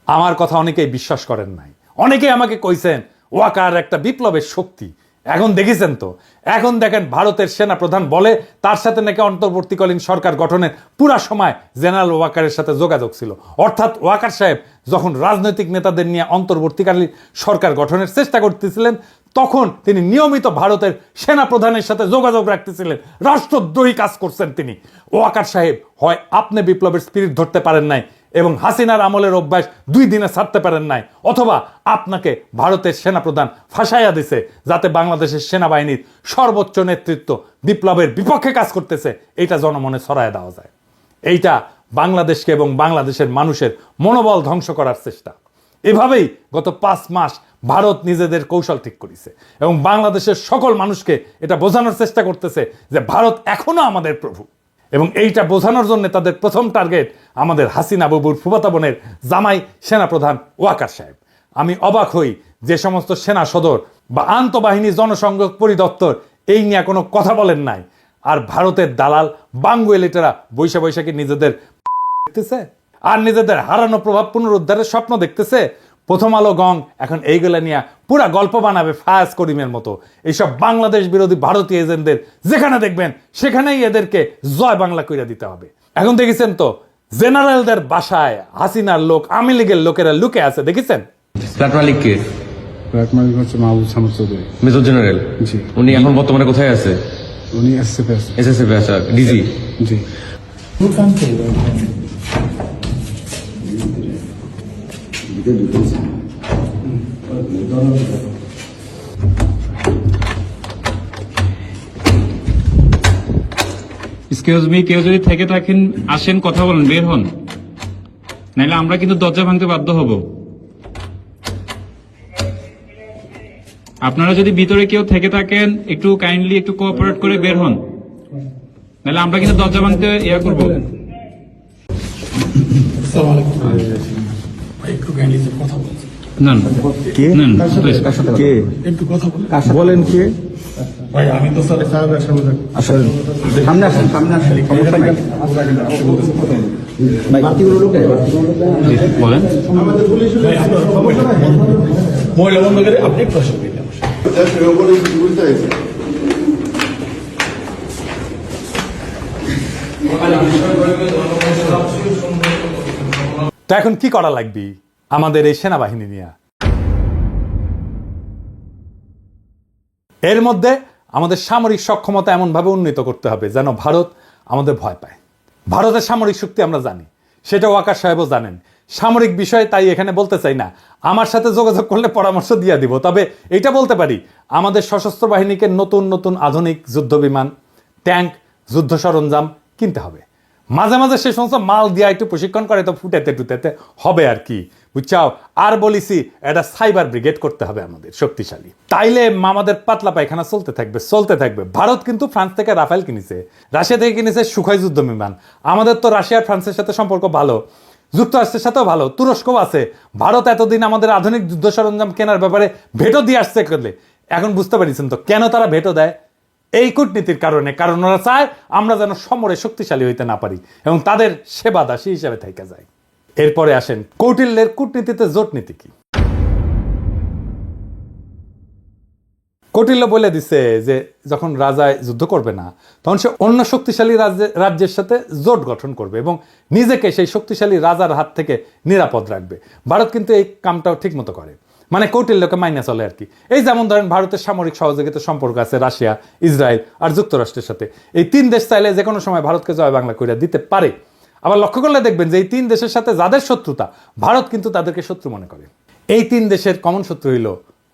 আমার কথা অনেকেই বিশ্বাস করেন নাই, অনেকেই আমাকে কইছেন ওয়াকার একটা বিপ্লবের শক্তি। এখন দেখেছেন তো, এখন দেখেন ভারতের সেনা প্রধান বলে তার সাথে নাকি অন্তর্বর্তীকালীন সরকার গঠনের পুরা সময় জেনারেল ওয়াকারের সাথে যোগাযোগ ছিল। অর্থাৎ ওয়াকার সাহেব যখন রাজনৈতিক নেতাদের নিয়ে অন্তর্বর্তীকালীন সরকার গঠনের চেষ্টা করতেছিলেন, তখন তিনি নিয়মিত ভারতের সেনা প্রধানের সাথে যোগাযোগ রাখতেছিলেন। রাষ্ট্রদ্রোহী কাজ করছেন তিনি। ওয়াকার সাহেব হয় আপনি বিপ্লবের স্পিরিট ধরতে পারেন নাই এবং হাসিনার আমলের অভ্যাস 2 দিনে ছাড়তে পারেন নাই, অথবা আপনাকে ভারতের সেনাপ্রধান ফাঁসাইয়া দিছে যাতে বাংলাদেশের সেনাবাহিনীর সর্বোচ্চ নেতৃত্ব বিপ্লবের বিপক্ষে কাজ করতেছে, এইটা জনমনে ছড়ায় দেওয়া যায়। এইটা বাংলাদেশকে এবং বাংলাদেশের মানুষের মনোবল ধ্বংস করার চেষ্টা। এভাবেই গত 5 মাস ভারত নিজেদের কৌশল ঠিক করেছে এবং বাংলাদেশের সকল মানুষকে এটা বোঝানোর চেষ্টা করতেছে যে ভারত এখনো আমাদের প্রভু। এবং এইটা বোঝানোর জন্য তাদের প্রথম টার্গেট আমাদের হাসিনা বাবুর ফুফাতো বোনের জামাই সেনাপ্রধান ওয়াকার সাহেব। আমি অবাক হই যে সমস্ত সেনা সদর বা আন্তঃবাহিনী জনসংযোগ পরিদপ্তর এই নিয়ে কোনো কথা বলেন নাই, আর ভারতের দালাল বাঙ্গুয়েলিটেরা বৈশাখী নিজেদের দেখতেছে আর নিজেদের হারানো প্রভাব পুনরুদ্ধারের স্বপ্ন দেখতেছে। প্রথম আলো গং এখন এইগুলা নিয়ে পুরা গল্প বানাবে ফায়াজ করিমের মতো। এইসব বাংলাদেশ বিরোধী ভারতীয় এজেন্টদের যেখানে দেখবেন সেখানেই এদেরকে জয় বাংলা কইরা দিতে হবে। এখন দেখেছেন তো জেনারেলদের বাসায় হাসিনার লোক, আওয়ামী লীগের লোকেরা লুকে আছে, দেখেছেন? ফ্ল্যাট মালিক কে? ফ্ল্যাট মালিক হচ্ছে মাহবুব সামর চৌধুরী, মেজর জেনারেল। জি। উনি এখন বর্তমানে কোথায় আছে? উনি এসএসএফ আছে। এসএসএফ আছে, ডিজি। জি। এক্সকিউজ মি, কেউ যদি থেকে থাকেন আসেন, কথা বলেন, বের হন, নাইলে আমরা কিন্তু দরজা ভাঙতে বাধ্য হব। আপনারা যদি ভিতরে কেউ থেকে থাকেন একটু কাইন্ডলি একটু কোঅপারেট করে বের হন, নাইলে আমরা কিন্তু দরজা ভাঙতে ইয়া করব। বলেন কে? ভাই আমি তো স্যার সাহেবের সামনে আসেন, সামনে আসেন, সামনে আসেন, সমস্যা নাই। বলেন। মহিলা বন্ধ করে আপনি একটু আসেন। তো এখন কি করা লাগবে আমাদের এই সেনাবাহিনী নিয়ে? এর মধ্যে আমাদের সামরিক সক্ষমতা এমনভাবে উন্নীত করতে হবে যেন ভারত আমাদের ভয় পায়। ভারতের সামরিক শক্তি আমরা জানি, সেটা ওয়াকার সাহেবও জানেন। সামরিক বিষয়ে তাই এখানে বলতে চাই না, আমার সাথে যোগাযোগ করলে পরামর্শ দিয়ে দিব। তবে এটা বলতে পারি, আমাদের সশস্ত্র বাহিনীকে নতুন নতুন আধুনিক যুদ্ধ বিমান, ট্যাঙ্ক, যুদ্ধ সরঞ্জাম কিনতে হবে। মাঝে মাঝে সেই সমস্ত মাল দিয়া একটু প্রশিক্ষণ করে তো ফুটাতে টুটাতে হবে আর কি, বুঝছাও। আর বলিছি এটা সাইবার ব্রিগেড করতে হবে আমাদের শক্তিশালী, তাইলে আমাদের পাতলা পায়খানা চলতে থাকবে। ভারত কিন্তু ফ্রান্স থেকে রাফেল কিনেছে, রাশিয়া থেকে কিনেছে সুখয় যুদ্ধ বিমান। আমাদের তো রাশিয়া আর ফ্রান্সের সাথে সম্পর্ক ভালো, যুক্তরাষ্ট্রের সাথেও ভালো, তুরস্কও আছে। ভারত এতদিন আমাদের আধুনিক যুদ্ধ সরঞ্জাম কেনার ব্যাপারে ভেটো দিয়ে আসছে করলে, এখন বুঝতে পারছেন তো কেন তারা ভেটো দেয়? এই কূটনীতির কারণে, কারণ ওরা চায় আমরা যেন সমরে শক্তিশালী হইতে না পারি এবং তাদের সেবা দাসী হিসেবে থেকে যায়। এরপরে আসেন কৌটিল্যের কূটনীতিতে জোট নীতি কি। কৌটিল্য বলে দিছে যে যখন রাজায় যুদ্ধ করবে না তখন সে অন্য শক্তিশালী রাজ্যের সাথে জোট গঠন করবে এবং নিজেকে সেই শক্তিশালী রাজার হাত থেকে নিরাপদ রাখবে। ভারত কিন্তু এই কামটাও ঠিক মতো করে, মানে কৌটিল্যকে মাইনে চলে আর কি। এই যেমন ধরেন ভারতের সামরিক সহযোগিতার সম্পর্ক আছে রাশিয়া, ইসরায়েল আর যুক্তরাষ্ট্রের সাথে। এই তিন দেশ চাইলে যে কোনো সময় ভারতকে জয় বাংলা করে দিতে পারে। আবার লক্ষ্য করলে দেখবেন যে এই তিন দেশের সাথে যাদের শত্রুতা, ভারত কিন্তু তাদেরকে শত্রু মনে করে। এই তিন দেশের কমন শত্রু হইল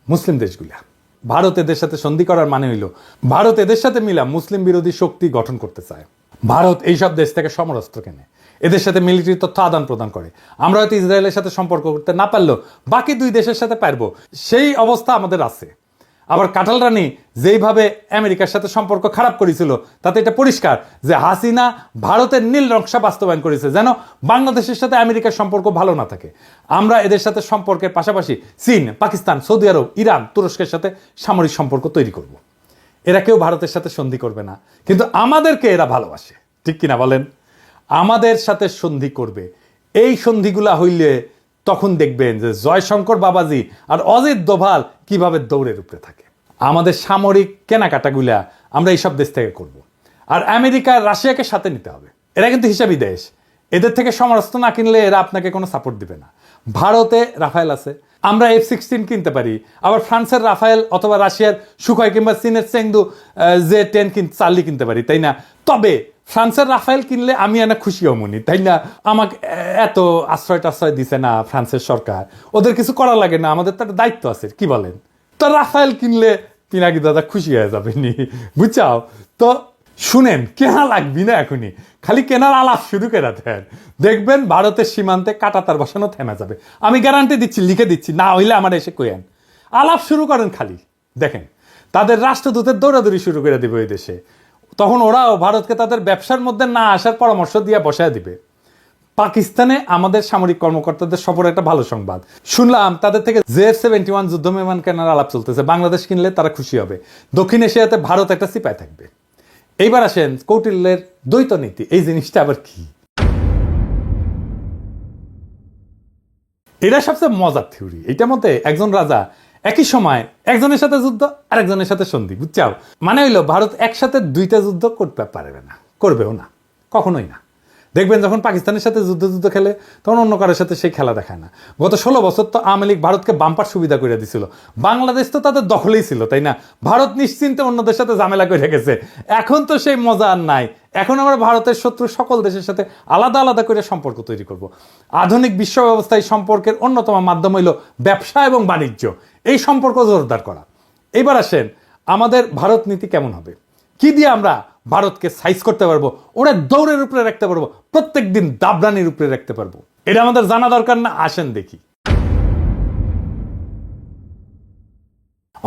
মুসলিম দেশগুলা। ভারত এদের সাথে সন্ধি করার মানে হইল ভারত এদের সাথে মিলা মুসলিম বিরোধী শক্তি গঠন করতে চায়। ভারত এইসব দেশ থেকে সমরাস্ত্র কেনে, এদের সাথে মিলিটারি তথ্য আদান প্রদান করে। আমরা হয়তো ইসরায়েলের সাথে সম্পর্ক করতে না পারলেও বাকি দুই দেশের সাথে পারবো, সেই অবস্থা আমাদের আছে। আবার কাঁঠাল রানী যেইভাবে আমেরিকার সাথে সম্পর্ক খারাপ করেছিল, তাতে এটা পরিষ্কার যে হাসিনা ভারতের নীল নকশা বাস্তবায়ন করেছে যেন বাংলাদেশের সাথে আমেরিকার সম্পর্ক ভালো না থাকে। আমরা এদের সাথে সম্পর্কের পাশাপাশি চীন, পাকিস্তান, সৌদি আরব, ইরান, তুরস্কের সাথে সামরিক সম্পর্ক তৈরি করব। এরা কেউ ভারতের সাথে সন্ধি করবে না, কিন্তু আমাদেরকে এরা ভালোবাসে, ঠিক কিনা বলেন? আমাদের সাথে সন্ধি করবে। এই সন্ধিগুলা হইলে তখন দেখবেন যে জয়শঙ্কর বাবাজি আর অজিত দোভাল কিভাবে দৌড়ের উপরে থাকে। আমাদের সামরিক কেনাকাটাগুলা আমরা এইসব দেশ থেকে করব। আর আমেরিকা, রাশিয়াকে সাথে নিতে হবে। এরা কিন্তু হিসাবি দেশ, এদের থেকে সমরাস্ত্র না কিনলে এরা আপনাকে কোনো সাপোর্ট দিবে না। ভারতে রাফায়েল আছে, আমরা F-16 কিনতে পারি। আবার ফ্রান্সের রাফায়েল অথবা রাশিয়ার সুখয় কিংবা চীনের চেংদু J-10 চার্লি কিনতে পারি, তাই না? তবে ফ্রান্সের রাফায়েল কিনলে আমি এনা খুশি হমনি, তাই না? আমাকে এত আশ্রয় দিছে না ফ্রান্সের সরকার, ওদের কিছু করা লাগে না, আমাদের তো একটা দায়িত্ব আছে, কি বলেন? তো রাফায়েল কিনলে পিনাকি দাদা খুশি হয়ে যাবে নি, বুঝছাও? তো শুনেন, কেনা লাগবি না এখনই, খালি কেনার আলাপ শুরু করে দেন, দেখবেন ভারতের সীমান্তে কাঁটাতার বসানো থেমে যাবে। আমি গ্যারান্টি দিচ্ছি, লিখে দিচ্ছি, না হইলে আমার এসে কইেন। আলাপ শুরু করেন খালি, দেখেন তাদের রাষ্ট্রদূতের দৌড়াদৌড়ি শুরু করে দিবে ওই দেশে। তখন ওরাও ভারতকে তাদের ব্যবসার মধ্যে না আসার পরামর্শ দিয়ে বসায় দিবে। পাকিস্তানে আমাদের সামরিক কর্মকর্তাদের সফর একটা ভালো সংবাদ শুনলাম, তাদের থেকে J-71 যুদ্ধ বিমান কেনার আলাপ চলতেছে। বাংলাদেশ কিনলে তারা খুশি হবে। দক্ষিণ এশিয়াতে ভারত একটা সিপাই থাকবে। এইবার আসেন কৌটিল্যের দ্বৈত নীতি, এই জিনিসটা আবার কি? এটা সবচেয়ে মজার থিওরি। এইটার মধ্যে একজন রাজা একই সময় একজনের সাথে যুদ্ধ আর একজনের সাথে সন্ধি, বুঝছাও? মানে হইলো ভারত একসাথে দুইটা যুদ্ধ করতে পারবে না, করবেও না, কখনোই না। দেখবেন যখন পাকিস্তানের সাথে যুদ্ধ খেলে তখন অন্য কারোর সাথে সেই খেলা দেখায় না। গত 16 বছর তো আওয়ামী লীগ ভারতকে বাম্পার সুবিধা করে দিছিল, বাংলাদেশ তো তাদের দখলেই ছিল, তাই না? ভারত নিশ্চিন্তে অন্যদের সাথে ঝামেলা করে গেছে। এখন তো সেই মজা আর নাই। এখন আমরা ভারতের শত্রু সকল দেশের সাথে আলাদা আলাদা করে সম্পর্ক তৈরি করব। আধুনিক বিশ্ব ব্যবস্থায় সম্পর্কের অন্যতম মাধ্যম হইল ব্যবসা এবং বাণিজ্য, এই সম্পর্ক জোরদার করা। এবার আসেন আমাদের ভারত নীতি কেমন হবে, কি দিয়ে আমরা ভারতকে সাইজ করতে পারবো, ওরা দৌড়ের উপরে রাখতে পারবো, প্রত্যেক দিন দাবরানির উপরে রাখতে পারবো। এটা আমাদের জানা দরকার না? আসেন দেখি।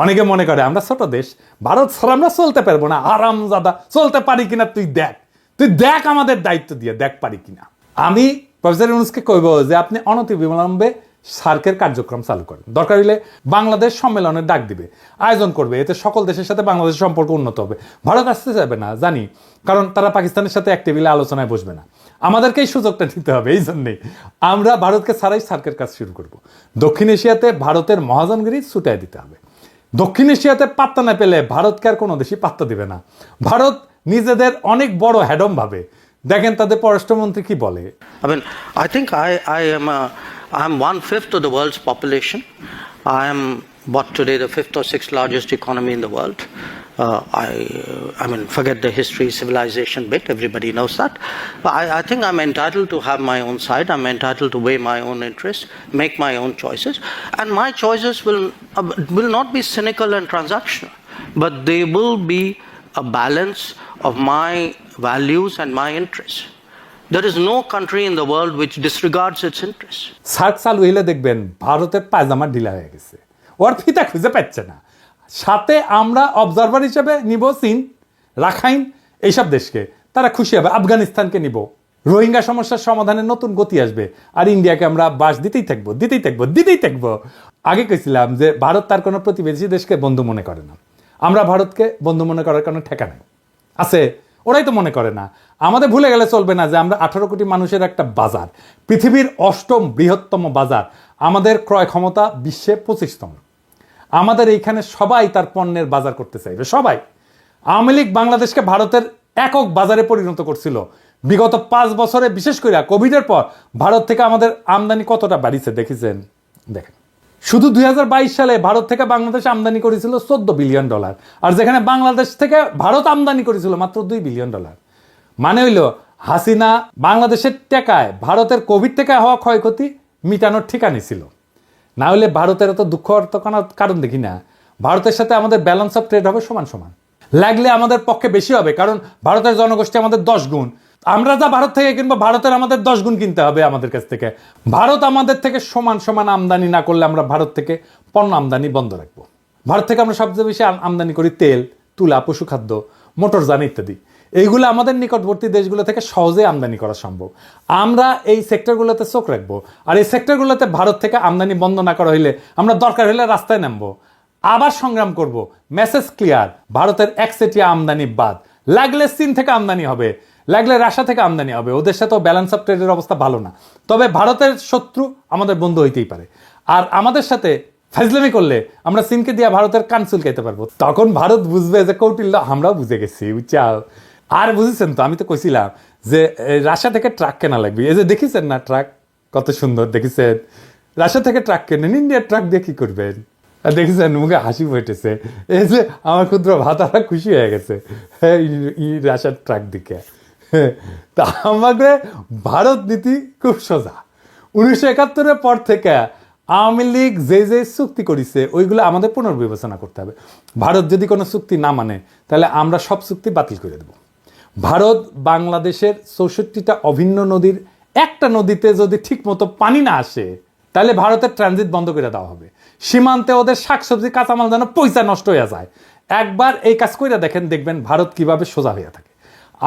অনেকে মনে করে আমরা ছোট দেশ, ভারত ছাড়া আমরা চলতে পারবো না। আরামজাদা, চলতে পারি কিনা তুই দেখ আমাদের দায়িত্ব দিয়ে দেখ পারি কিনা। আমি প্রফেসর ইউনূসকে কইব যে আপনি অনতিবিলম্বে সার্কের কার্যক্রম চালু করেন। দরকার হলে বাংলাদেশ সম্মেলনের ডাক দিবে, আয়োজন করবে, এতে সকল দেশের সাথে বাংলাদেশের সম্পর্ক উন্নত হবে। ভারত আসতে যাবে না জানি, কারণ তারা পাকিস্তানের সাথে এক টেবিলে আলোচনায় বসবে না। আমাদেরকেই সুযোগটা নিতে হবে। এই জন্যেই আমরা ভারতকে ছাড়াই সার্কের কাজ শুরু করব। দক্ষিণ এশিয়াতে ভারতের মহাজনগিরি ছুটাই দিতে হবে। দক্ষিণ এশিয়াতে পাত্তা না পেলে ভারতকে আর কোনো দেশই পাত্তা দিবে না। ভারত নিজেদের অনেক বড় হ্যাডম ভাবে। দেখেন তাদের পররাষ্ট্রমন্ত্রী কি বলে। I think I'm 1/5 of the world's population. I am today the 5th or 6th largest economy in the world. I mean, forget the history, civilization bit. Everybody knows that. But I think I'm entitled to have my own side. I'm entitled to weigh my own interests, make my own choices, and my choices will not be cynical and transactional, but they will be a balance of my values and my interests. There is no country in the world which disregards its interests. SAARC চালু হইলে দেখবেন ভারতের পায়জামা ঢিলা হয়ে গেছে, ওর ফিতা খুঁজে পাচ্ছে না। সাথে আমরা অবজারভার হিসেবে নিব চীন, রাখাইন, এইসব দেশকে, তারা খুশি হবে। আফগানিস্তানকে নিব, রোহিঙ্গা সমস্যার সমাধানে নতুন গতি আসবে। আর ইন্ডিয়াকে আমরা বাস দিতেই থাকবো। আগে কইছিলাম যে ভারত তার কোনো প্রতিবেশী দেশকে বন্ধু মনে করে না। আমরা ভারতকে বন্ধু মনে করার কোনো ঠেকা নেই আছে, ওরাই তো মনে করে না। আমাদের ভুলে গেলে চলবে না যে আমরা 18 কোটি মানুষের একটা বাজার, পৃথিবীর 8ম বৃহত্তম বাজার, আমাদের ক্রয় ক্ষমতা বিশ্বে 25তম। আমাদের এইখানে সবাই তার পণ্যের বাজার করতে চাইবে, সবাই। আওয়ামী লীগ বাংলাদেশকে ভারতের একক বাজারে পরিণত করছিল। বিগত 5 বছরে, বিশেষ করে কোভিডের পর ভারত থেকে আমাদের আমদানি কতটা বাড়িছে দেখেছেন? দেখেন, শুধু 2022 সালে ভারত থেকে বাংলাদেশ আমদানি করেছিল $14 বিলিয়ন, আর যেখানে বাংলাদেশ থেকে ভারত আমদানি করেছিল মাত্র $2 বিলিয়ন। মানে হইল হাসিনা বাংলাদেশের টাকায় ভারতের কোভিড থেকে হওয়া ক্ষয়ক্ষতি মিটানোর ঠিকানি ছিল। না হলে ভারতের এত দুঃখ কারণ দেখি না। ভারতের সাথে আমাদের ব্যালেন্স অফ ট্রেড হবে সমান সমান, লাগলে আমাদের পক্ষে বেশি হবে, কারণ ভারতের জনগোষ্ঠী আমাদের 10 গুণ। আমরা যা ভারত থেকে কিনবো, ভারতের আমাদের 10 গুণ কিনতে হবে আমাদের কাছ থেকে। ভারত আমাদের থেকে সমান সমান আমদানি না করলে আমরা ভারত থেকে পণ্য আমদানি বন্ধ রাখবো। ভারত থেকে আমরা সবচেয়ে বেশি আমদানি করি তেল, তুলা, পশুখাদ্য, মোটরযান ইত্যাদি। এইগুলো আমাদের নিকটবর্তী দেশগুলো থেকে সহজে আমদানি করা সম্ভব। আমরা এই সেক্টরগুলোতে চোখ রাখবো, আর এই সেক্টরগুলোতে ভারত থেকে আমদানি বন্ধ না করা হইলে আমরা দরকার হলে রাস্তায় নামবো, আবার সংগ্রাম করব। মেসেজ ক্লিয়ার, ভারতের একচেটিয়া আমদানি বাদ। লাগলে চীন থেকে আমদানি হবে, লাগলে রাশিয়া থেকে আমদানি হবে। ওদের সাথেও ব্যালেন্স অফ ট্রেডের অবস্থা ভালো না। তবে ভারতের শত্রু আমাদের বন্ধু হইতেই পারে। আর আমাদের সাথে ফাজলামি করলে আমরা চীনকে দিয়ে ভারতের কান চুলকাইতে পারবো। তখন ভারত বুঝবে যে কৌটিল্য আমরাও বুঝে গেছি, বুঝছাও। আর বুঝেছেন তো, আমি তো কইছিলাম যে রাশিয়া থেকে ট্রাক কেনা লাগবে। এই যে দেখেছেন না ট্রাক কত সুন্দর, দেখেছেন? রাশিয়া থেকে ট্রাক কেনেন, ইন্ডিয়ার ট্রাক দিয়ে কি করবেন? দেখেছেন, মুখে হাসি ফুটেছে। এই যে আমার ক্ষুদ্র ভাতারা খুশি হয়ে গেছে রাশিয়ার ট্রাক দিকে। তা আমাদের ভারত নীতি খুব সোজা। 1971-এর পর থেকে আওয়ামী লীগ যে চুক্তি করেছে ওইগুলো আমাদের পুনর্বিবেচনা করতে হবে। ভারত যদি কোনো চুক্তি না মানে তাহলে আমরা সব চুক্তি বাতিল করে দেব। ভারত বাংলাদেশের 64টা অভিন্ন নদীর একটা নদীতে যদি ঠিক মতো পানি না আসে তাহলে ভারতের ট্রানজিট বন্ধ করে দেওয়া হবে। সীমান্তে ওদের শাকসবজি কাঁচামাল যেন পয়সা নষ্ট হয়ে যায়। একবার এই কাজ করে দেখবেন ভারত কিভাবে সোজা হয়ে থাকে।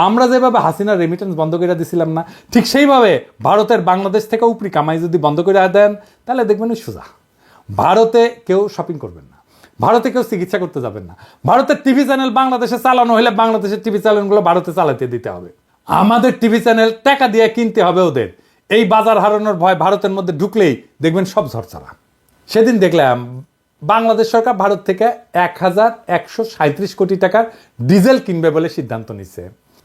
আমরা যেভাবে হাসিনার রেমিটেন্স বন্ধ করে দিছিলাম না, ঠিক সেইভাবে ভারতের বাংলাদেশ থেকে উপরি কামাই যদি বন্ধ করে দেন তাহলে দেখবেন সোজা। ভারতে কেউ শপিং করবেন না, ভারতে কেউ চিকিৎসা করতে যাবেন না। ভারতের টিভি চ্যানেল বাংলাদেশে চালানো হলে বাংলাদেশের টিভি চ্যানেলগুলো ভারতে চালাতে দিতে হবে। আমাদের টিভি চ্যানেল টাকা দিয়ে কিনতে হবে ওদের। এই বাজার হারানোর ভয় ভারতের মধ্যে ঢুকলেই দেখবেন সব ঝরঝরা। সেদিন দেখলাম বাংলাদেশ সরকার ভারত থেকে 1137 কোটি টাকার ডিজেল কিনবে বলে সিদ্ধান্ত নিচ্ছে।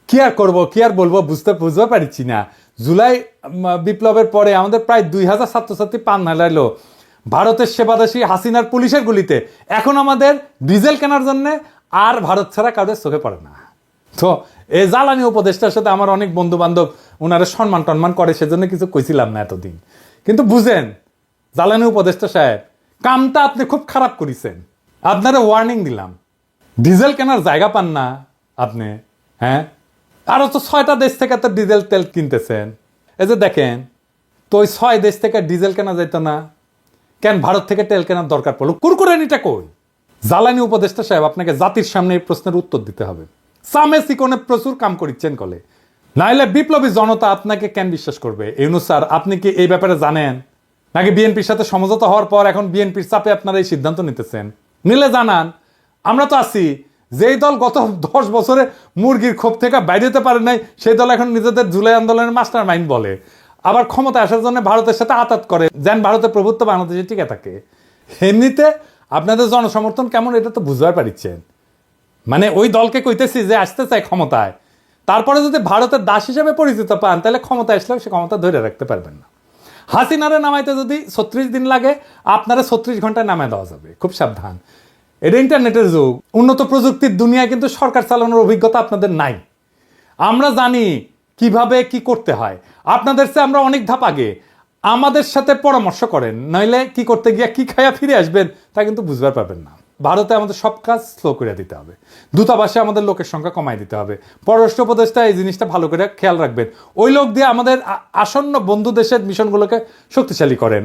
কি আর করবো, কি আর বলবো, বুঝতে পারছি না। জুলাই বিপ্লবের পরে আমাদের প্রায় 2000 ছাত্রছাত্রী পান হারাইলো ভারতের সেবাদাসী হাসিনার পুলিশের গুলিতে। এখন আমাদের ডিজেল কেনার জন্য আর ভারত ছাড়া কাউদের চোখে পড়ে না। তো এই জ্বালানি উপদেষ্টার সাথে আমার অনেক বন্ধু বান্ধব ওনারা সম্মান টন্মান করে, সেজন্য কিছু কইছিলাম না এতদিন। কিন্তু বুঝেন জ্বালানি উপদেষ্টা সাহেব, কামটা আপনি খুব খারাপ করেছেন। আপনারা ওয়ার্নিং দিলাম, ডিজেল কেনার জায়গা পান না আপনি। হ্যাঁ, আরো তো 6টা দেশ থেকে তো ডিজেল তেল কিনতেছেন। এই যে দেখেন তো, ওই 6 দেশ থেকে ডিজেল কেনা যেত না কেন? ভারত থেকে তেল কেনার দরকার পড়লো, কুরকুরানিটা কই? জ্বালানি উপদেষ্টা সাহেব, আপনাকে জাতির সামনে এই প্রশ্নের উত্তর দিতে হবে। সামে সিকোনে প্রচুর কাম করিচ্ছেন কলে, নাইলে বিপ্লবী জনতা আপনাকে কেন বিশ্বাস করবে? ইউনূস স্যার, আপনি কি এই ব্যাপারে জানেন? নাকি বিএনপির সাথে সমঝোতা হওয়ার পর এখন বিএনপির চাপে আপনারা এই সিদ্ধান্ত নিতেছেন? নিলে জানান, আমরা তো আছি। যেই দল গত 10 বছরে মুরগির ক্ষোভ থেকে বাইরে হতে পারে নাই, সেই দল এখন নিজেদের জুলাই আন্দোলনের মাস্টার মাইন্ড বলে, আবার ক্ষমতা আসার জন্য ভারতের সাথে আতাত করে যেন ভারতের প্রভুত্ব বাংলাদেশে টিকে থাকে। এমনিতে আপনাদের জনসমর্থন কেমন এটা তো বুঝতে পারছেন। মানে ওই দলকে কইতেছি যে আসতে চায় ক্ষমতায়, তারপরে যদি ভারতের দাস হিসেবে পরিচিত পান তাহলে ক্ষমতা আসলেও সে ক্ষমতা ধরে রাখতে পারবেন না। হাসিনারে নামাইতে যদি 36 দিন লাগে, আপনারা 36 ঘন্টায় নামায় দেওয়া যাবে। খুব সাবধান, এটা ইন্টারনেটের যুগ, উন্নত প্রযুক্তির দুনিয়ায়, কিন্তু সরকার চালানোর অভিজ্ঞতা আপনাদের নাই। আমরা জানি কিভাবে কি করতে হয়, আপনাদের চেয়ে আমরা অনেক ধাপ আগে। আমাদের সাথে পরামর্শ করেন, নইলে কি করতে গিয়ে কি খায়া ফিরে আসবেন তা কিন্তু বুঝবার পারবেন না। ভারতে আমাদের সব কাজ স্লো করে দিতে হবে, দূতাবাসে আমাদের লোকের সংখ্যা কমাই দিতে হবে। পররাষ্ট্র উপদেষ্টা এই জিনিসটা ভালো করে খেয়াল রাখবেন, ওই লোক দিয়ে আমাদের আসন্ন বন্ধু দেশের মিশনগুলোকে শক্তিশালী করেন।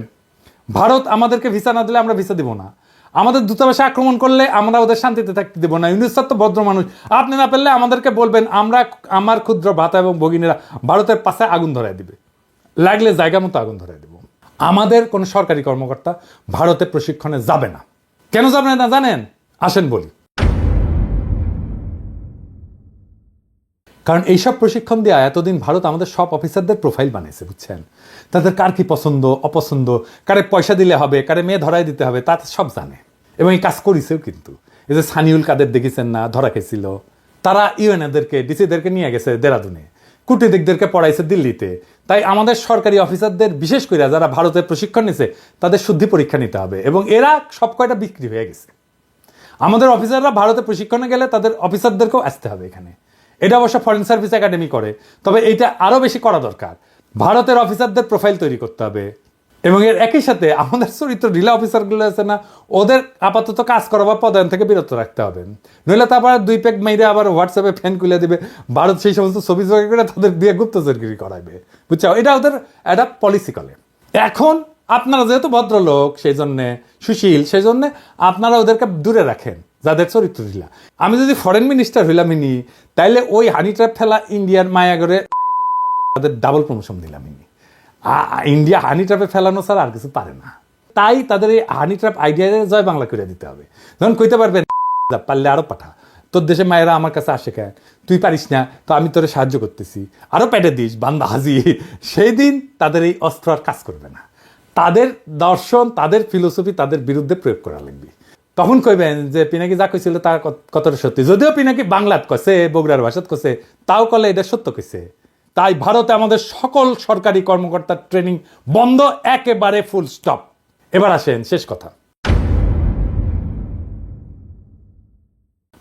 ভারত আমাদেরকে ভিসা না দিলে আমরা ভিসা দিব না, আমাদের দূতাবাসে আক্রমণ করলে আমরা ওদের শান্তিতে থাকতে দেবো না। ইউনুস স্যার তো ভদ্র মানুষ, আপনি না পেলে আমাদেরকে বলবেন, আমার ক্ষুদ্র ভ্রাতা এবং ভগিনীরা ভারতের পাশে আগুন ধরায় দিবে, লাগলে জায়গা মতো আগুন ধরায় দেব। আমাদের কোনো সরকারি কর্মকর্তা ভারতে প্রশিক্ষণে যাবে না। কেন যাবে না জানেন? আসেন বলি। কারণ এইসব প্রশিক্ষণ দেওয়া এতদিন ভারত আমাদের সব অফিসারদের প্রোফাইল বানিয়েছে, বুঝছেন? তাদের কার কি পছন্দ অপছন্দ, কারে পয়সা দিলে হবে, কারে মেয়ে ধরাই দিতে হবে, তা সব জানে এবং এই কাজ করেছেও। কিন্তু এই যে সানিউল কাদের দেখেছেন না, ধরা খেয়েছিল, তারা ইউএনএদেরকে ডিসিদেরকে নিয়ে গেছে দেরাদুনে, কূটনীতিকদেরকে পড়াইছে দিল্লিতে। তাই আমাদের সরকারি অফিসারদের বিশেষ করে যারা ভারতে প্রশিক্ষণ নিছে তাদের শুদ্ধি পরীক্ষা নিতে হবে, এবং এরা সব কয়টা বিক্রি হয়ে গেছে। আমাদের অফিসাররা ভারতে প্রশিক্ষণে গেলে তাদের অফিসারদেরকেও আসতে হবে এখানে। এটা অবশ্য ফরেন সার্ভিস একাডেমি করে, তবে এইটা আরও বেশি করা দরকার। ভারতের অফিসারদের প্রোফাইল তৈরি করতে হবে, এবং এর একই সাথে আমাদের চরিত্র ঢিলা অফিসারগুলো আছে না, ওদের আপাতত কাজ করা বা পদায়ন থেকে বিরত রাখতে হবে। নইলে তারপর 2 প্যাক মেয়েরা আবার হোয়াটসঅ্যাপে ফ্যান খুলে দিবে, ভারত সেই সমস্ত ছবি জোগাড় করে তাদের দিয়ে গুপ্তচরগিরি করাইবে, বুঝছো? এটা ওদের একটা পলিসি করে। এখন আপনারা যেহেতু ভদ্রলোক, সেই জন্যে সুশীল, সেই জন্যে আপনারা ওদেরকে দূরে রাখেন যাদের চরিত্র ঢিলা। আমি যদি ফরেন মিনিস্টার হইলাম ইনি, তাইলে ওই হানি ট্র্যাপ ফেলা ইন্ডিয়ার মায়াগরে তাদের ডাবল প্রমোশন দিলাম ইনি। ইন্ডিয়া হানি ট্র্যাপে ফেলানো ছাড়া আর কিছু পারে না। তাই তাদের এই হানি ট্র্যাপ আইডিয়া জয় বাংলা করে দিতে হবে। যখন কইতে পারবেন পারলে আরো পাঠা, তোর দেশে মায়েরা আমার কাছে আসে কেন, তুই পারিস না তো আমি তোরে সাহায্য করতেছি, আরো পেটে দিস বান্দা হাজি, সেই দিন তাদের এই অস্ত্র আর কাজ করবে না। তাদের দর্শন, তাদের ফিলোসফি তাদের বিরুদ্ধে প্রয়োগ করা লাগবে। তখন কইবেন যে পিনাকি যা কইছিল তা কতটা সত্যি, যদিও পিনাকি বাংলাত কছে, বগুড়ার ভাষাত কছে, তাও কলে এটা সত্য কইছে। তাই ভারতে আমাদের সকল সরকারি কর্মকর্তার ট্রেনিং বন্ধ, একেবারে ফুল স্টপ। এবার আসেন শেষ কথা।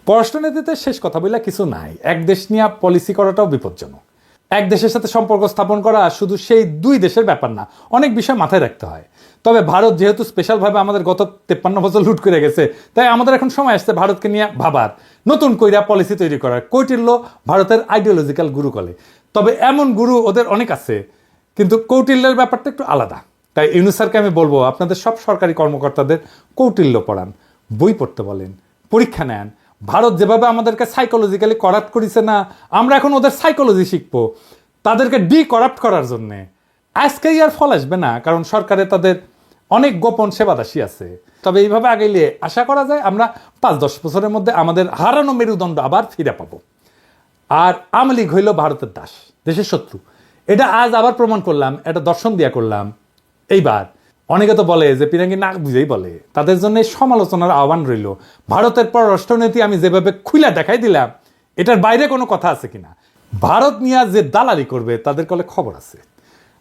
পররাষ্ট্রনীতিতে শেষ কথা বলে কিছু নাই। এক দেশ নিয়ে পলিসি করাটাও বিপজ্জনক। এক দেশের সাথে সম্পর্ক স্থাপন করা শুধু সেই 2 দেশের ব্যাপার না, অনেক বিষয় মাথায় রাখতে হয়। তবে ভারত যেহেতু স্পেশালভাবে আমাদের গত 53 বছর লুট করে গেছে, তাই আমাদের এখন সময় আসছে ভারতকে নিয়ে ভাবার, নতুন কইরা পলিসি তৈরি করার। কৌটিল্য ভারতের আইডিওলজিক্যাল গুরু বলে, তবে এমন গুরু ওদের অনেক আছে, কিন্তু কৌটিল্যের ব্যাপারটা একটু আলাদা। তাই ইউনুস স্যারকে আমি বলবো, আপনাদের সব সরকারি কর্মকর্তাদের কৌটিল্য পড়ান, বই পড়তে বলেন, পরীক্ষা নেন। ভারত যেভাবে আমাদেরকে সাইকোলজিক্যালি করাপ্ট করেছে না, আমরা এখন ওদের সাইকোলজি শিখবো তাদেরকে করাপ্ট করার জন্যে। আজকেই আর ফল আসবে না, কারণ সরকারে তাদের অনেক গোপন সেবাদাসী আছে। তবে এইভাবে আগাইলে আশা করা যায় আমরা 5-10 বছরের মধ্যে আমাদের হারানো মেরুদণ্ড আবার ফিরে পাবো। আর আওয়ামী লীগ হইল ভারতের দাস, দেশের শত্রু। এটা আজ আবার প্রমাণ করলাম, এটা দর্শন দিয়া করলাম। এইবার অনেকে তো বলে যে পিনাকি না বুঝেই বলে, তাদের জন্য সমালোচনার আহ্বান রইল। ভারতের পররাষ্ট্রনীতি আমি যেভাবে খুইলা দেখাই দিলাম, এটার বাইরে কোনো কথা আছে কিনা। ভারত নিয়ে যে দালালি করবে তাদের কলে খবর আছে।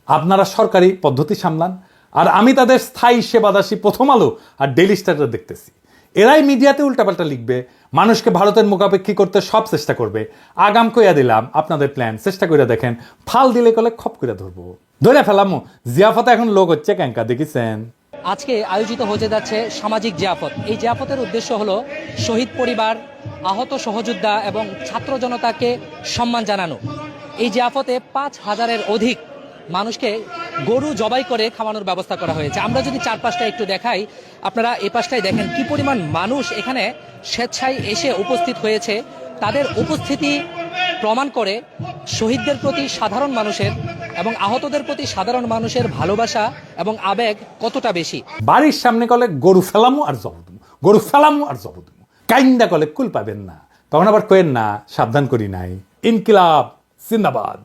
আপনারা সরকারি পদ্ধতি সামলান, আর আমি তাদের স্থায়ী সেবাদাসী প্রথম আলো আর ডেইলি স্টার দেখতেছি। এরাই মিডিয়াতে উল্টাপাল্টা লিখবে, মানুষকে ভারতের মুখাপেক্ষী করতে সব চেষ্টা করবে। আগাম কইয়া দিলাম আপনাদের প্ল্যান, চেষ্টা করে দেখেন, ফাল দিলে কলে খপ করে ধরবো, ধরে ফেলামো। জিয়াফতে এখন লোক হচ্ছে ক্যাঙ্কা, দেখেছেন? আজকে আয়োজিত হতে যাচ্ছে সামাজিক জিয়াফত। এই জিয়াফতের উদ্দেশ্য হলো শহীদ পরিবার, আহত সহযোদ্ধা এবং ছাত্র জনতাকে সম্মান জানানো। এই জিয়াফতে 5000-এর অধিক মানুষকে গরু জবাই করে খাওয়ানোর ব্যবস্থা করা হয়েছে। আমরা যদি চারপাশটা একটু দেখাই, আপনারা এই পাশটায় দেখেন কি পরিমাণ মানুষ এখানে স্বেচ্ছায় এসে উপস্থিত হয়েছে। তাদের উপস্থিতি প্রমাণ করে শহীদদের প্রতি সাধারণ মানুষের এবং আহতদের প্রতি সাধারণ মানুষের ভালোবাসা এবং আবেগ কতটা বেশি। বাড়ির সামনে কলে গরু ফেলামো আর জবদমু, গরু ফেলামো আর জবদমু, কাইন্দা কলে কুল পাবেন না। তখন আবার কয়েন না সাবধান করি নাই। ইনকিলাব জিন্দাবাদ।